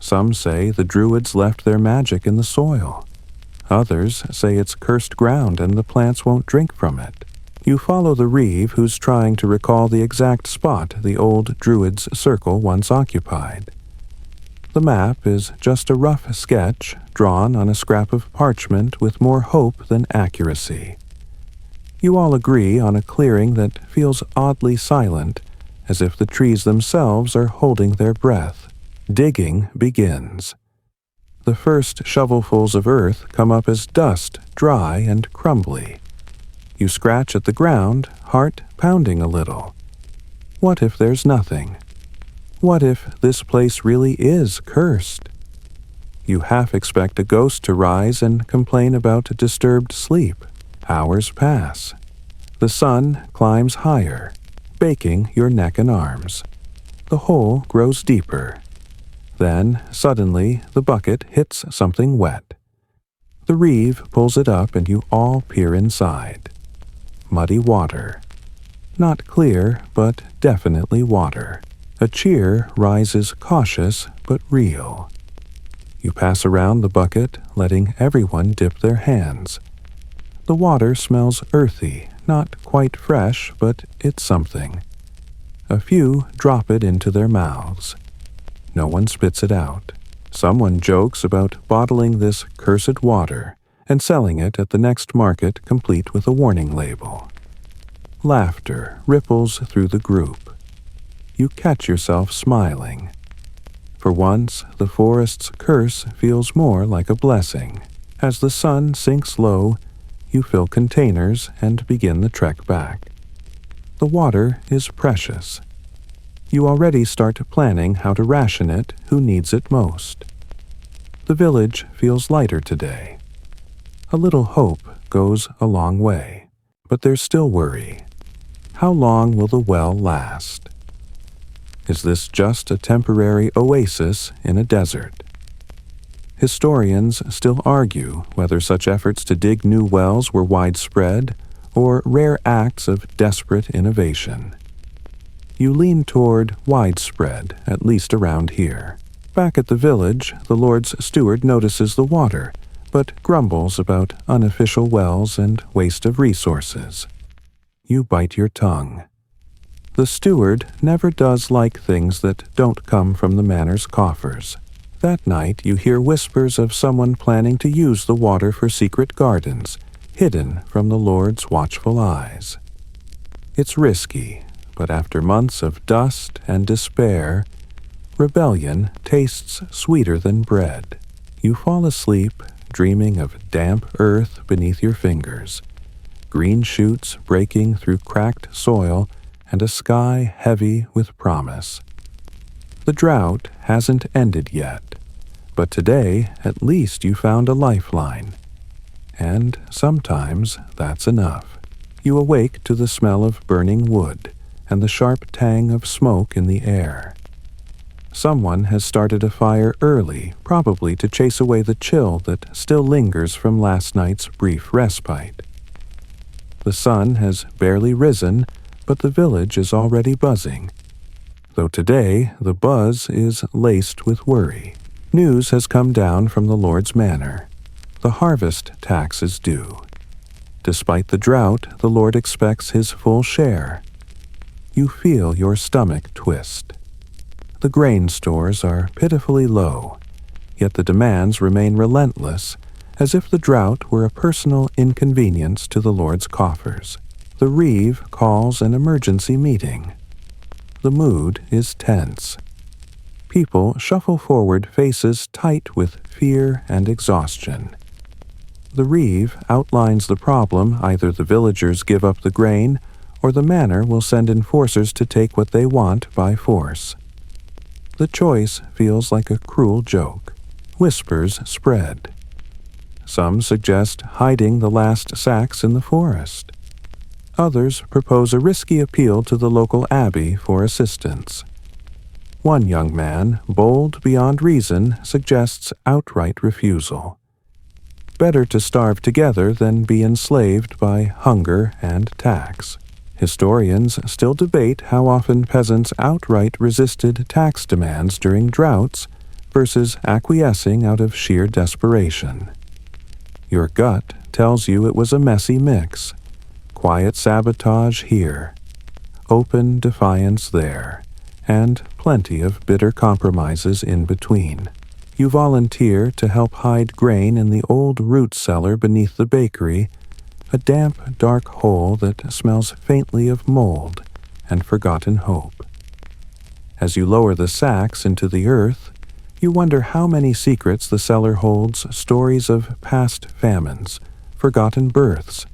Some say the Druids left their magic in the soil. Others say it's cursed ground and the plants won't drink from it. You follow the reeve who's trying to recall the exact spot the old Druids' circle once occupied. The map is just a rough sketch drawn on a scrap of parchment with more hope than accuracy. You all agree on a clearing that feels oddly silent, as if the trees themselves are holding their breath. Digging begins. The first shovelfuls of earth come up as dust, dry and crumbly. You scratch at the ground, heart pounding a little. What if there's nothing? What if this place really is cursed? You half expect a ghost to rise and complain about disturbed sleep. Hours pass. The sun climbs higher, baking your neck and arms. The hole grows deeper. Then, suddenly, the bucket hits something wet. The reeve pulls it up and you all peer inside. Muddy water. Not clear, but definitely water. A cheer rises cautious but real. You pass around the bucket, letting everyone dip their hands. The water smells earthy, not quite fresh, but it's something. A few drop it into their mouths. No one spits it out. Someone jokes about bottling this cursed water and selling it at the next market complete with a warning label. Laughter ripples through the group. You catch yourself smiling. For once, the forest's curse feels more like a blessing. As the sun sinks low, you fill containers and begin the trek back. The water is precious. You already start planning how to ration it who needs it most. The village feels lighter today. A little hope goes a long way, but there's still worry. How long will the well last? Is this just a temporary oasis in a desert? Historians still argue whether such efforts to dig new wells were widespread or rare acts of desperate innovation. You lean toward widespread, at least around here. Back at the village, the Lord's steward notices the water, but grumbles about unofficial wells and waste of resources. You bite your tongue. The steward never does like things that don't come from the manor's coffers. That night you hear whispers of someone planning to use the water for secret gardens, hidden from the Lord's watchful eyes. It's risky, but after months of dust and despair, rebellion tastes sweeter than bread. You fall asleep, dreaming of damp earth beneath your fingers, green shoots breaking through cracked soil, and a sky heavy with promise. The drought hasn't ended yet, but today at least you found a lifeline. And sometimes that's enough. You awake to the smell of burning wood and the sharp tang of smoke in the air. Someone has started a fire early, probably to chase away the chill that still lingers from last night's brief respite. The sun has barely risen, but the village is already buzzing. Though today the buzz is laced with worry. News has come down from the Lord's manor. The harvest tax is due. Despite the drought, the Lord expects his full share. You feel your stomach twist. The grain stores are pitifully low, yet the demands remain relentless, as if the drought were a personal inconvenience to the Lord's coffers. The reeve calls an emergency meeting. The mood is tense. People shuffle forward, faces tight with fear and exhaustion. The reeve outlines the problem: either the villagers give up the grain, or the manor will send enforcers to take what they want by force. The choice feels like a cruel joke. Whispers spread. Some suggest hiding the last sacks in the forest. Others propose a risky appeal to the local abbey for assistance. One young man, bold beyond reason, suggests outright refusal. Better to starve together than be enslaved by hunger and tax. Historians still debate how often peasants outright resisted tax demands during droughts versus acquiescing out of sheer desperation. Your gut tells you it was a messy mix. Quiet sabotage here, open defiance there, and plenty of bitter compromises in between. You volunteer to help hide grain in the old root cellar beneath the bakery, a damp, dark hole that smells faintly of mold and forgotten hope. As you lower the sacks into the earth, you wonder how many secrets the cellar holds: stories of past famines, forgotten births,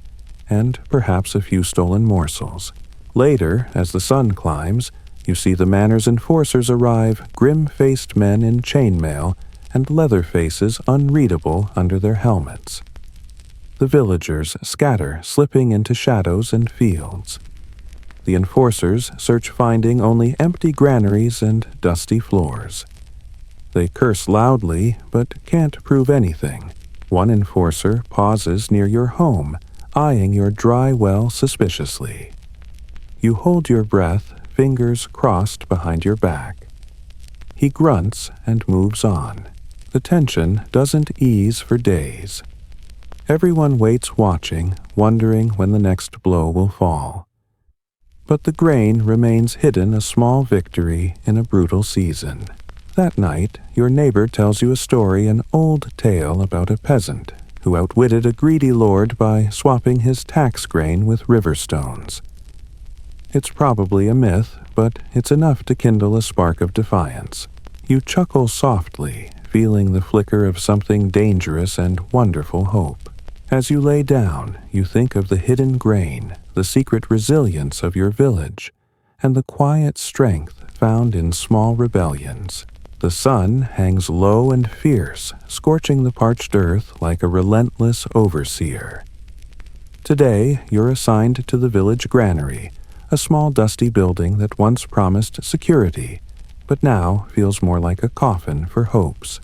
and perhaps a few stolen morsels. Later, as the sun climbs, you see the manor's enforcers arrive, grim-faced men in chainmail and leather faces unreadable under their helmets. The villagers scatter, slipping into shadows and fields. The enforcers search, finding only empty granaries and dusty floors. They curse loudly, but can't prove anything. One enforcer pauses near your home, eyeing your dry well suspiciously. You hold your breath, fingers crossed behind your back. He grunts and moves on. The tension doesn't ease for days. Everyone waits, watching, wondering when the next blow will fall. But the grain remains hidden, a small victory in a brutal season. That night, your neighbor tells you a story, an old tale about a peasant who outwitted a greedy lord by swapping his tax grain with river stones. It's probably a myth, but it's enough to kindle a spark of defiance. You chuckle softly feeling the flicker of something dangerous and wonderful hope. As you lay down, you think of the hidden grain, the secret resilience of your village, and the quiet strength found in small rebellions. The sun hangs low and fierce, scorching the parched earth like a relentless overseer. Today, you're assigned to the village granary, a small dusty building that once promised security, but now feels more like a coffin for hopes.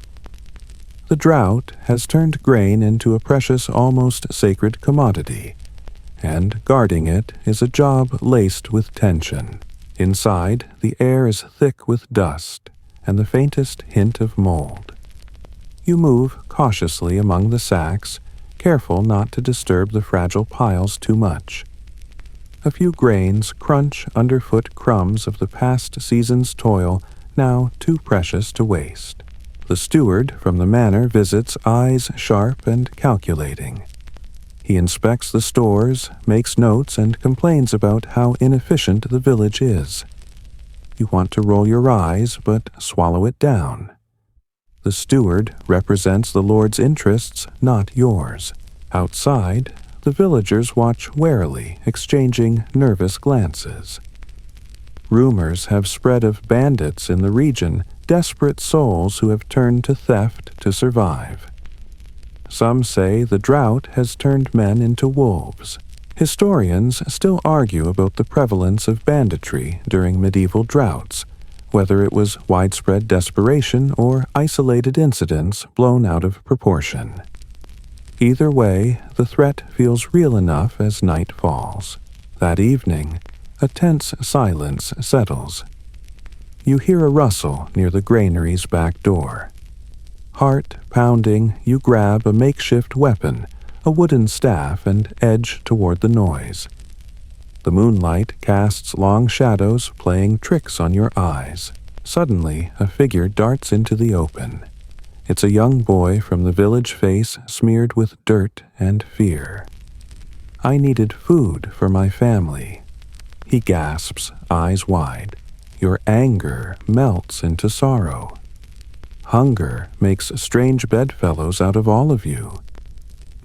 The drought has turned grain into a precious, almost sacred commodity, and guarding it is a job laced with tension. Inside, the air is thick with dust and the faintest hint of mold. You move cautiously among the sacks, careful not to disturb the fragile piles too much. A few grains crunch underfoot crumbs of the past season's toil, now too precious to waste. The steward from the manor visits, eyes sharp and calculating. He inspects the stores, makes notes, and complains about how inefficient the village is. You want to roll your eyes, but swallow it down. The steward represents the Lord's interests, not yours. Outside, the villagers watch warily, exchanging nervous glances. Rumors have spread of bandits in the region, desperate souls who have turned to theft to survive. Some say the drought has turned men into wolves. Historians still argue about the prevalence of banditry during medieval droughts, whether it was widespread desperation or isolated incidents blown out of proportion. Either way, the threat feels real enough as night falls. That evening, a tense silence settles. You hear a rustle near the granary's back door. Heart pounding, you grab a makeshift weapon, a wooden staff, and edge toward the noise. The moonlight casts long shadows, playing tricks on your eyes. Suddenly, a figure darts into the open. It's a young boy from the village, face smeared with dirt and fear. "I needed food for my family." He gasps, eyes wide. Your anger melts into sorrow. Hunger makes strange bedfellows out of all of you.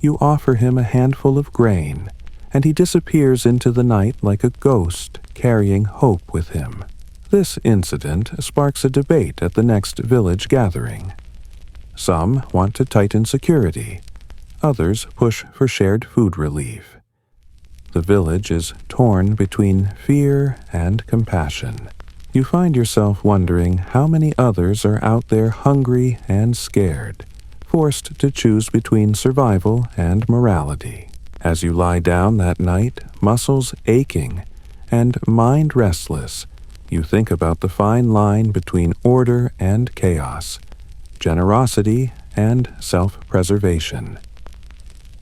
You offer him a handful of grain, and he disappears into the night like a ghost carrying hope with him. This incident sparks a debate at the next village gathering. Some want to tighten security. Others push for shared food relief. The village is torn between fear and compassion. You find yourself wondering how many others are out there hungry and scared, forced to choose between survival and morality. As you lie down that night, muscles aching and mind restless, you think about the fine line between order and chaos, generosity and self-preservation.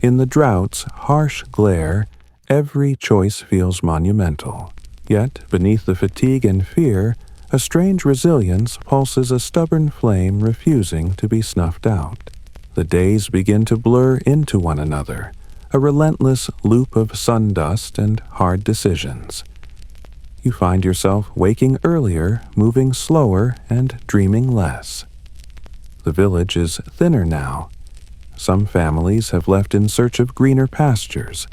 In the drought's harsh glare, every choice feels monumental. Yet, beneath the fatigue and fear, a strange resilience pulses, a stubborn flame refusing to be snuffed out. The days begin to blur into one another, a relentless loop of sundust and hard decisions. You find yourself waking earlier, moving slower, and dreaming less. The village is thinner now. Some families have left in search of greener pastures.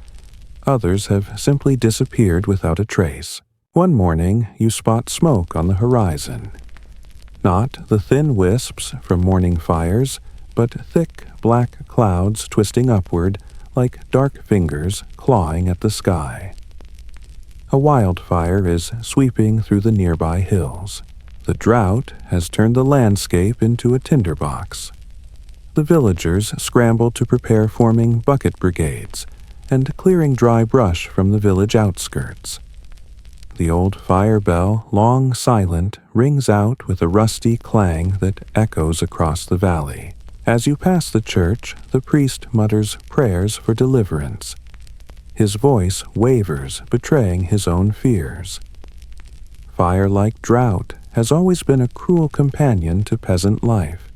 Others have simply disappeared without a trace. One morning, you spot smoke on the horizon. Not the thin wisps from morning fires, but thick black clouds twisting upward like dark fingers clawing at the sky. A wildfire is sweeping through the nearby hills. The drought has turned the landscape into a tinderbox. The villagers scramble to prepare, forming bucket brigades and clearing dry brush from the village outskirts. The old fire bell, long silent, rings out with a rusty clang that echoes across the valley. As you pass the church, the priest mutters prayers for deliverance. His voice wavers, betraying his own fears. Fire, like drought, has always been a cruel companion to peasant life,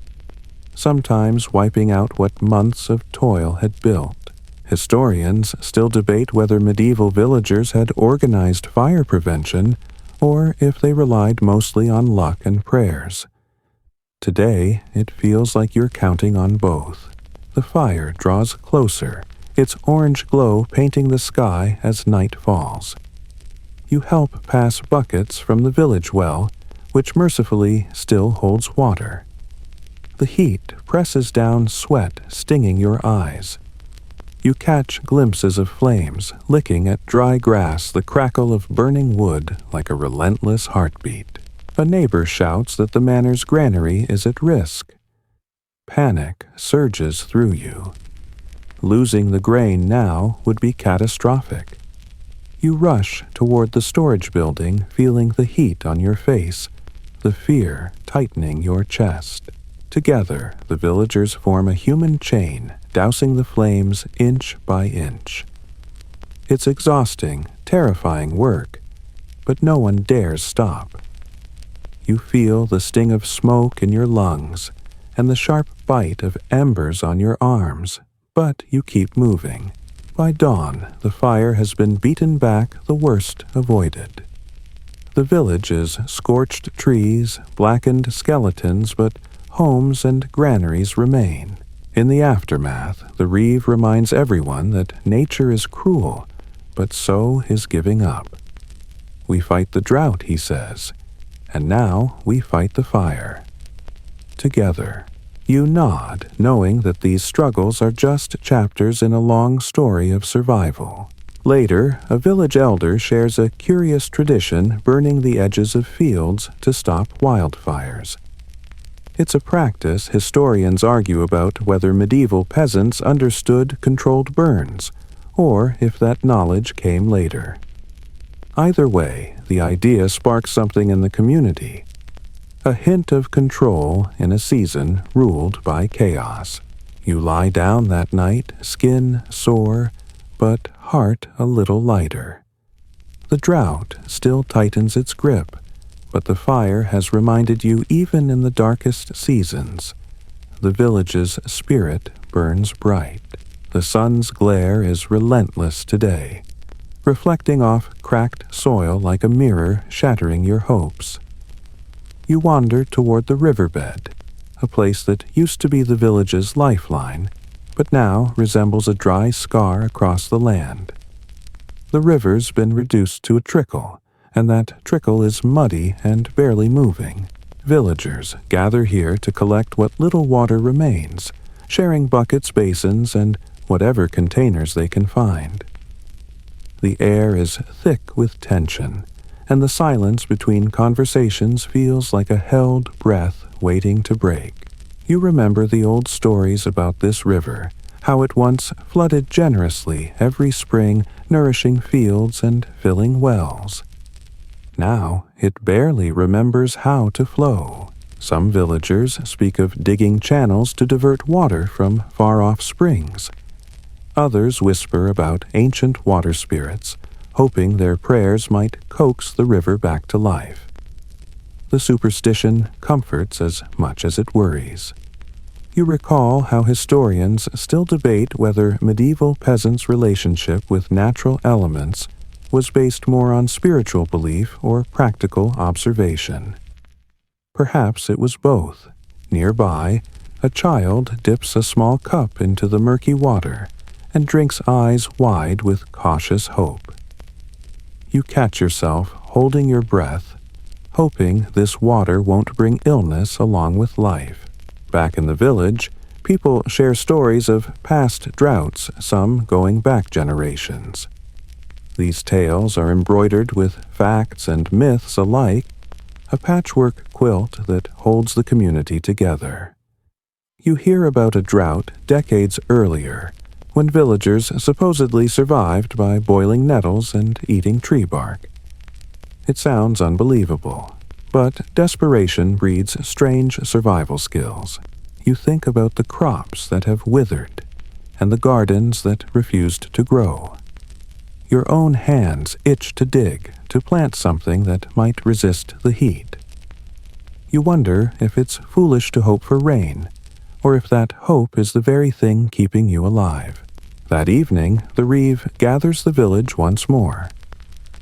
sometimes wiping out what months of toil had built. Historians still debate whether medieval villagers had organized fire prevention or if they relied mostly on luck and prayers. Today, it feels like you're counting on both. The fire draws closer, its orange glow painting the sky as night falls. You help pass buckets from the village well, which mercifully still holds water. The heat presses down sweat, stinging your eyes. You catch glimpses of flames licking at dry grass, the crackle of burning wood like a relentless heartbeat. A neighbor shouts that the manor's granary is at risk. Panic surges through you. Losing the grain now would be catastrophic. You rush toward the storage building, feeling the heat on your face, the fear tightening your chest. Together, the villagers form a human chain, dousing the flames inch by inch. It's exhausting, terrifying work, but no one dares stop. You feel the sting of smoke in your lungs and the sharp bite of embers on your arms, but you keep moving. By dawn, the fire has been beaten back, the worst avoided. The village is scorched trees, blackened skeletons, but homes and granaries remain. In the aftermath, the reeve reminds everyone that nature is cruel, but so is giving up. We fight the drought, he says, and now we fight the fire. Together, you nod, knowing that these struggles are just chapters in a long story of survival. Later, a village elder shares a curious tradition burning the edges of fields to stop wildfires. It's a practice historians argue about whether medieval peasants understood controlled burns, or if that knowledge came later. Either way, the idea sparks something in the community. A hint of control in a season ruled by chaos. You lie down that night, skin sore, but heart a little lighter. The drought still tightens its grip, but the fire has reminded you even in the darkest seasons. The village's spirit burns bright. The sun's glare is relentless today, reflecting off cracked soil like a mirror shattering your hopes. You wander toward the riverbed, a place that used to be the village's lifeline, but now resembles a dry scar across the land. The river's been reduced to a trickle, and that trickle is muddy and barely moving. Villagers gather here to collect what little water remains, sharing buckets, basins, and whatever containers they can find. The air is thick with tension, and the silence between conversations feels like a held breath waiting to break. You remember the old stories about this river, how it once flooded generously every spring, nourishing fields and filling wells. Now it barely remembers how to flow. Some villagers speak of digging channels to divert water from far-off springs. Others whisper about ancient water spirits, hoping their prayers might coax the river back to life. The superstition comforts as much as it worries. You recall how historians still debate whether medieval peasants' relationship with natural elements was based more on spiritual belief or practical observation. Perhaps it was both. Nearby, a child dips a small cup into the murky water and drinks eyes wide with cautious hope. You catch yourself holding your breath, hoping this water won't bring illness along with life. Back in the village, people share stories of past droughts, some going back generations. These tales are embroidered with facts and myths alike, a patchwork quilt that holds the community together. You hear about a drought decades earlier, when villagers supposedly survived by boiling nettles and eating tree bark. It sounds unbelievable, but desperation breeds strange survival skills. You think about the crops that have withered and the gardens that refused to grow. Your own hands itch to dig, to plant something that might resist the heat. You wonder if it's foolish to hope for rain, or if that hope is the very thing keeping you alive. That evening, the reeve gathers the village once more.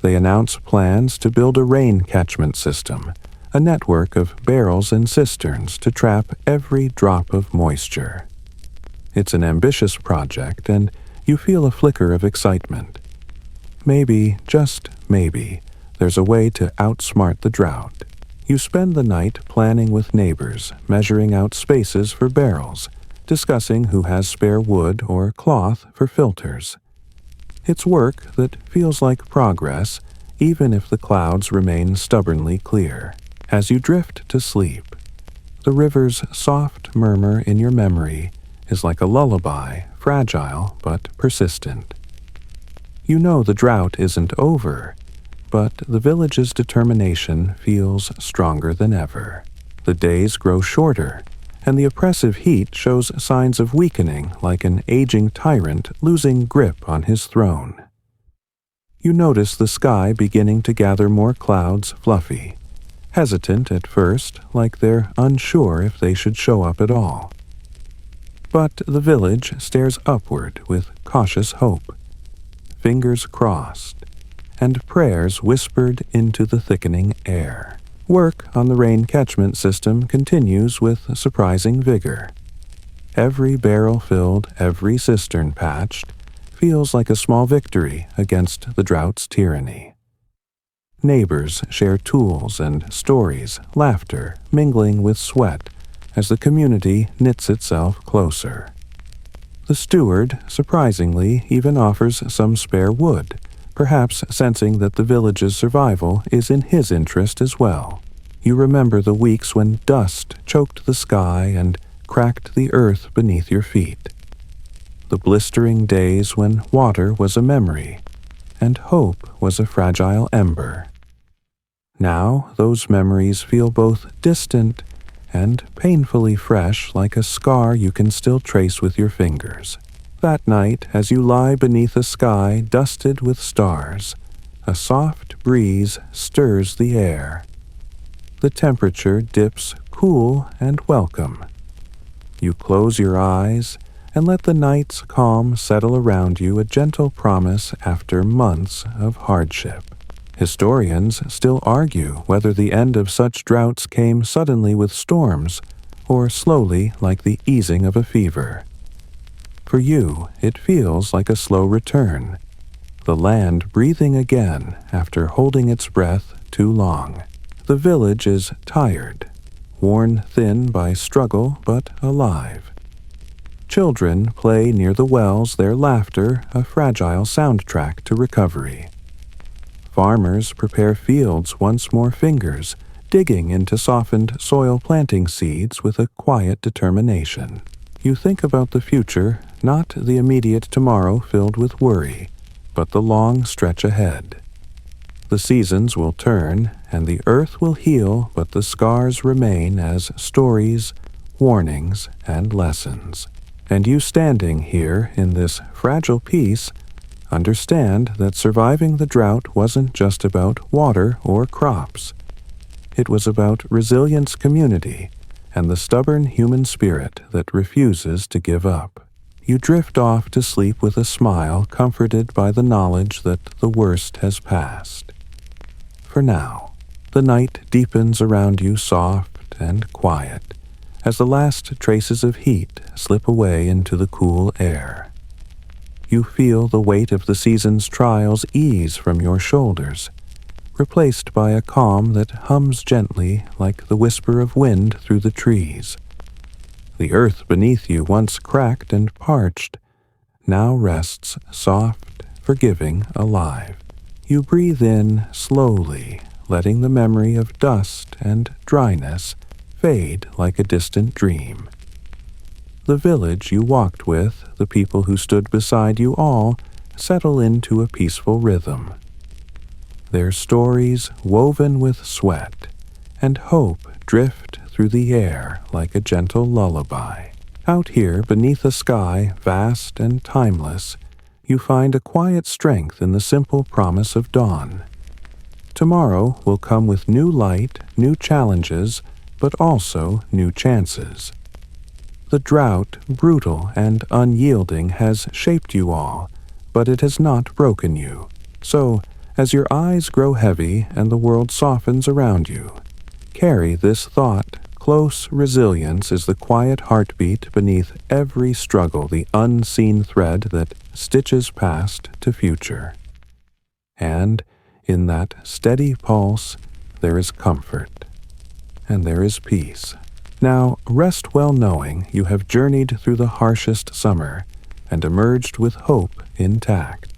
They announce plans to build a rain catchment system, a network of barrels and cisterns to trap every drop of moisture. It's an ambitious project, and you feel a flicker of excitement. Maybe, just maybe, there's a way to outsmart the drought. You spend the night planning with neighbors, measuring out spaces for barrels, discussing who has spare wood or cloth for filters. It's work that feels like progress, even if the clouds remain stubbornly clear. As you drift to sleep, the river's soft murmur in your memory is like a lullaby, fragile but persistent. You know the drought isn't over, but the village's determination feels stronger than ever. The days grow shorter, and the oppressive heat shows signs of weakening like an aging tyrant losing grip on his throne. You notice the sky beginning to gather more clouds fluffy, hesitant at first, like they're unsure if they should show up at all. But the village stares upward with cautious hope, fingers crossed, and prayers whispered into the thickening air. Work on the rain catchment system continues with surprising vigor. Every barrel filled, every cistern patched, feels like a small victory against the drought's tyranny. Neighbors share tools and stories, laughter mingling with sweat as the community knits itself closer. The steward, surprisingly, even offers some spare wood, perhaps sensing that the village's survival is in his interest as well. You remember the weeks when dust choked the sky and cracked the earth beneath your feet. The blistering days when water was a memory, and hope was a fragile ember. Now those memories feel both distant and painfully fresh, like a scar you can still trace with your fingers. That night, as you lie beneath a sky dusted with stars, a soft breeze stirs the air. The temperature dips cool and welcome. You close your eyes and let the night's calm settle around you, a gentle promise after months of hardship. Historians still argue whether the end of such droughts came suddenly with storms or slowly like the easing of a fever. For you, it feels like a slow return, the land breathing again after holding its breath too long. The village is tired, worn thin by struggle but alive. Children play near the wells, their laughter a fragile soundtrack to recovery. Farmers prepare fields once more, fingers digging into softened soil, planting seeds with a quiet determination. You think about the future, not the immediate tomorrow filled with worry, but the long stretch ahead. The seasons will turn, and the earth will heal, but the scars remain as stories, warnings, and lessons. And you standing here in this fragile peace understand that surviving the drought wasn't just about water or crops. It was about resilience, community, and the stubborn human spirit that refuses to give up. You drift off to sleep with a smile, comforted by the knowledge that the worst has passed. For now, the night deepens around you, soft and quiet, as the last traces of heat slip away into the cool air. You feel the weight of the season's trials ease from your shoulders, replaced by a calm that hums gently like the whisper of wind through the trees. The earth beneath you, once cracked and parched, now rests soft, forgiving, alive. You breathe in slowly, letting the memory of dust and dryness fade like a distant dream. The village you walked with, the people who stood beside you, all settle into a peaceful rhythm. Their stories, woven with sweat and hope, drift through the air like a gentle lullaby. Out here, beneath a sky vast and timeless, you find a quiet strength in the simple promise of dawn. Tomorrow will come with new light, new challenges, but also new chances. The drought, brutal and unyielding, has shaped you all, but it has not broken you. So, as your eyes grow heavy and the world softens around you, carry this thought, close resilience is the quiet heartbeat beneath every struggle, the unseen thread that stitches past to future. And in that steady pulse, there is comfort, and there is peace. Now rest well knowing you have journeyed through the harshest summer and emerged with hope intact.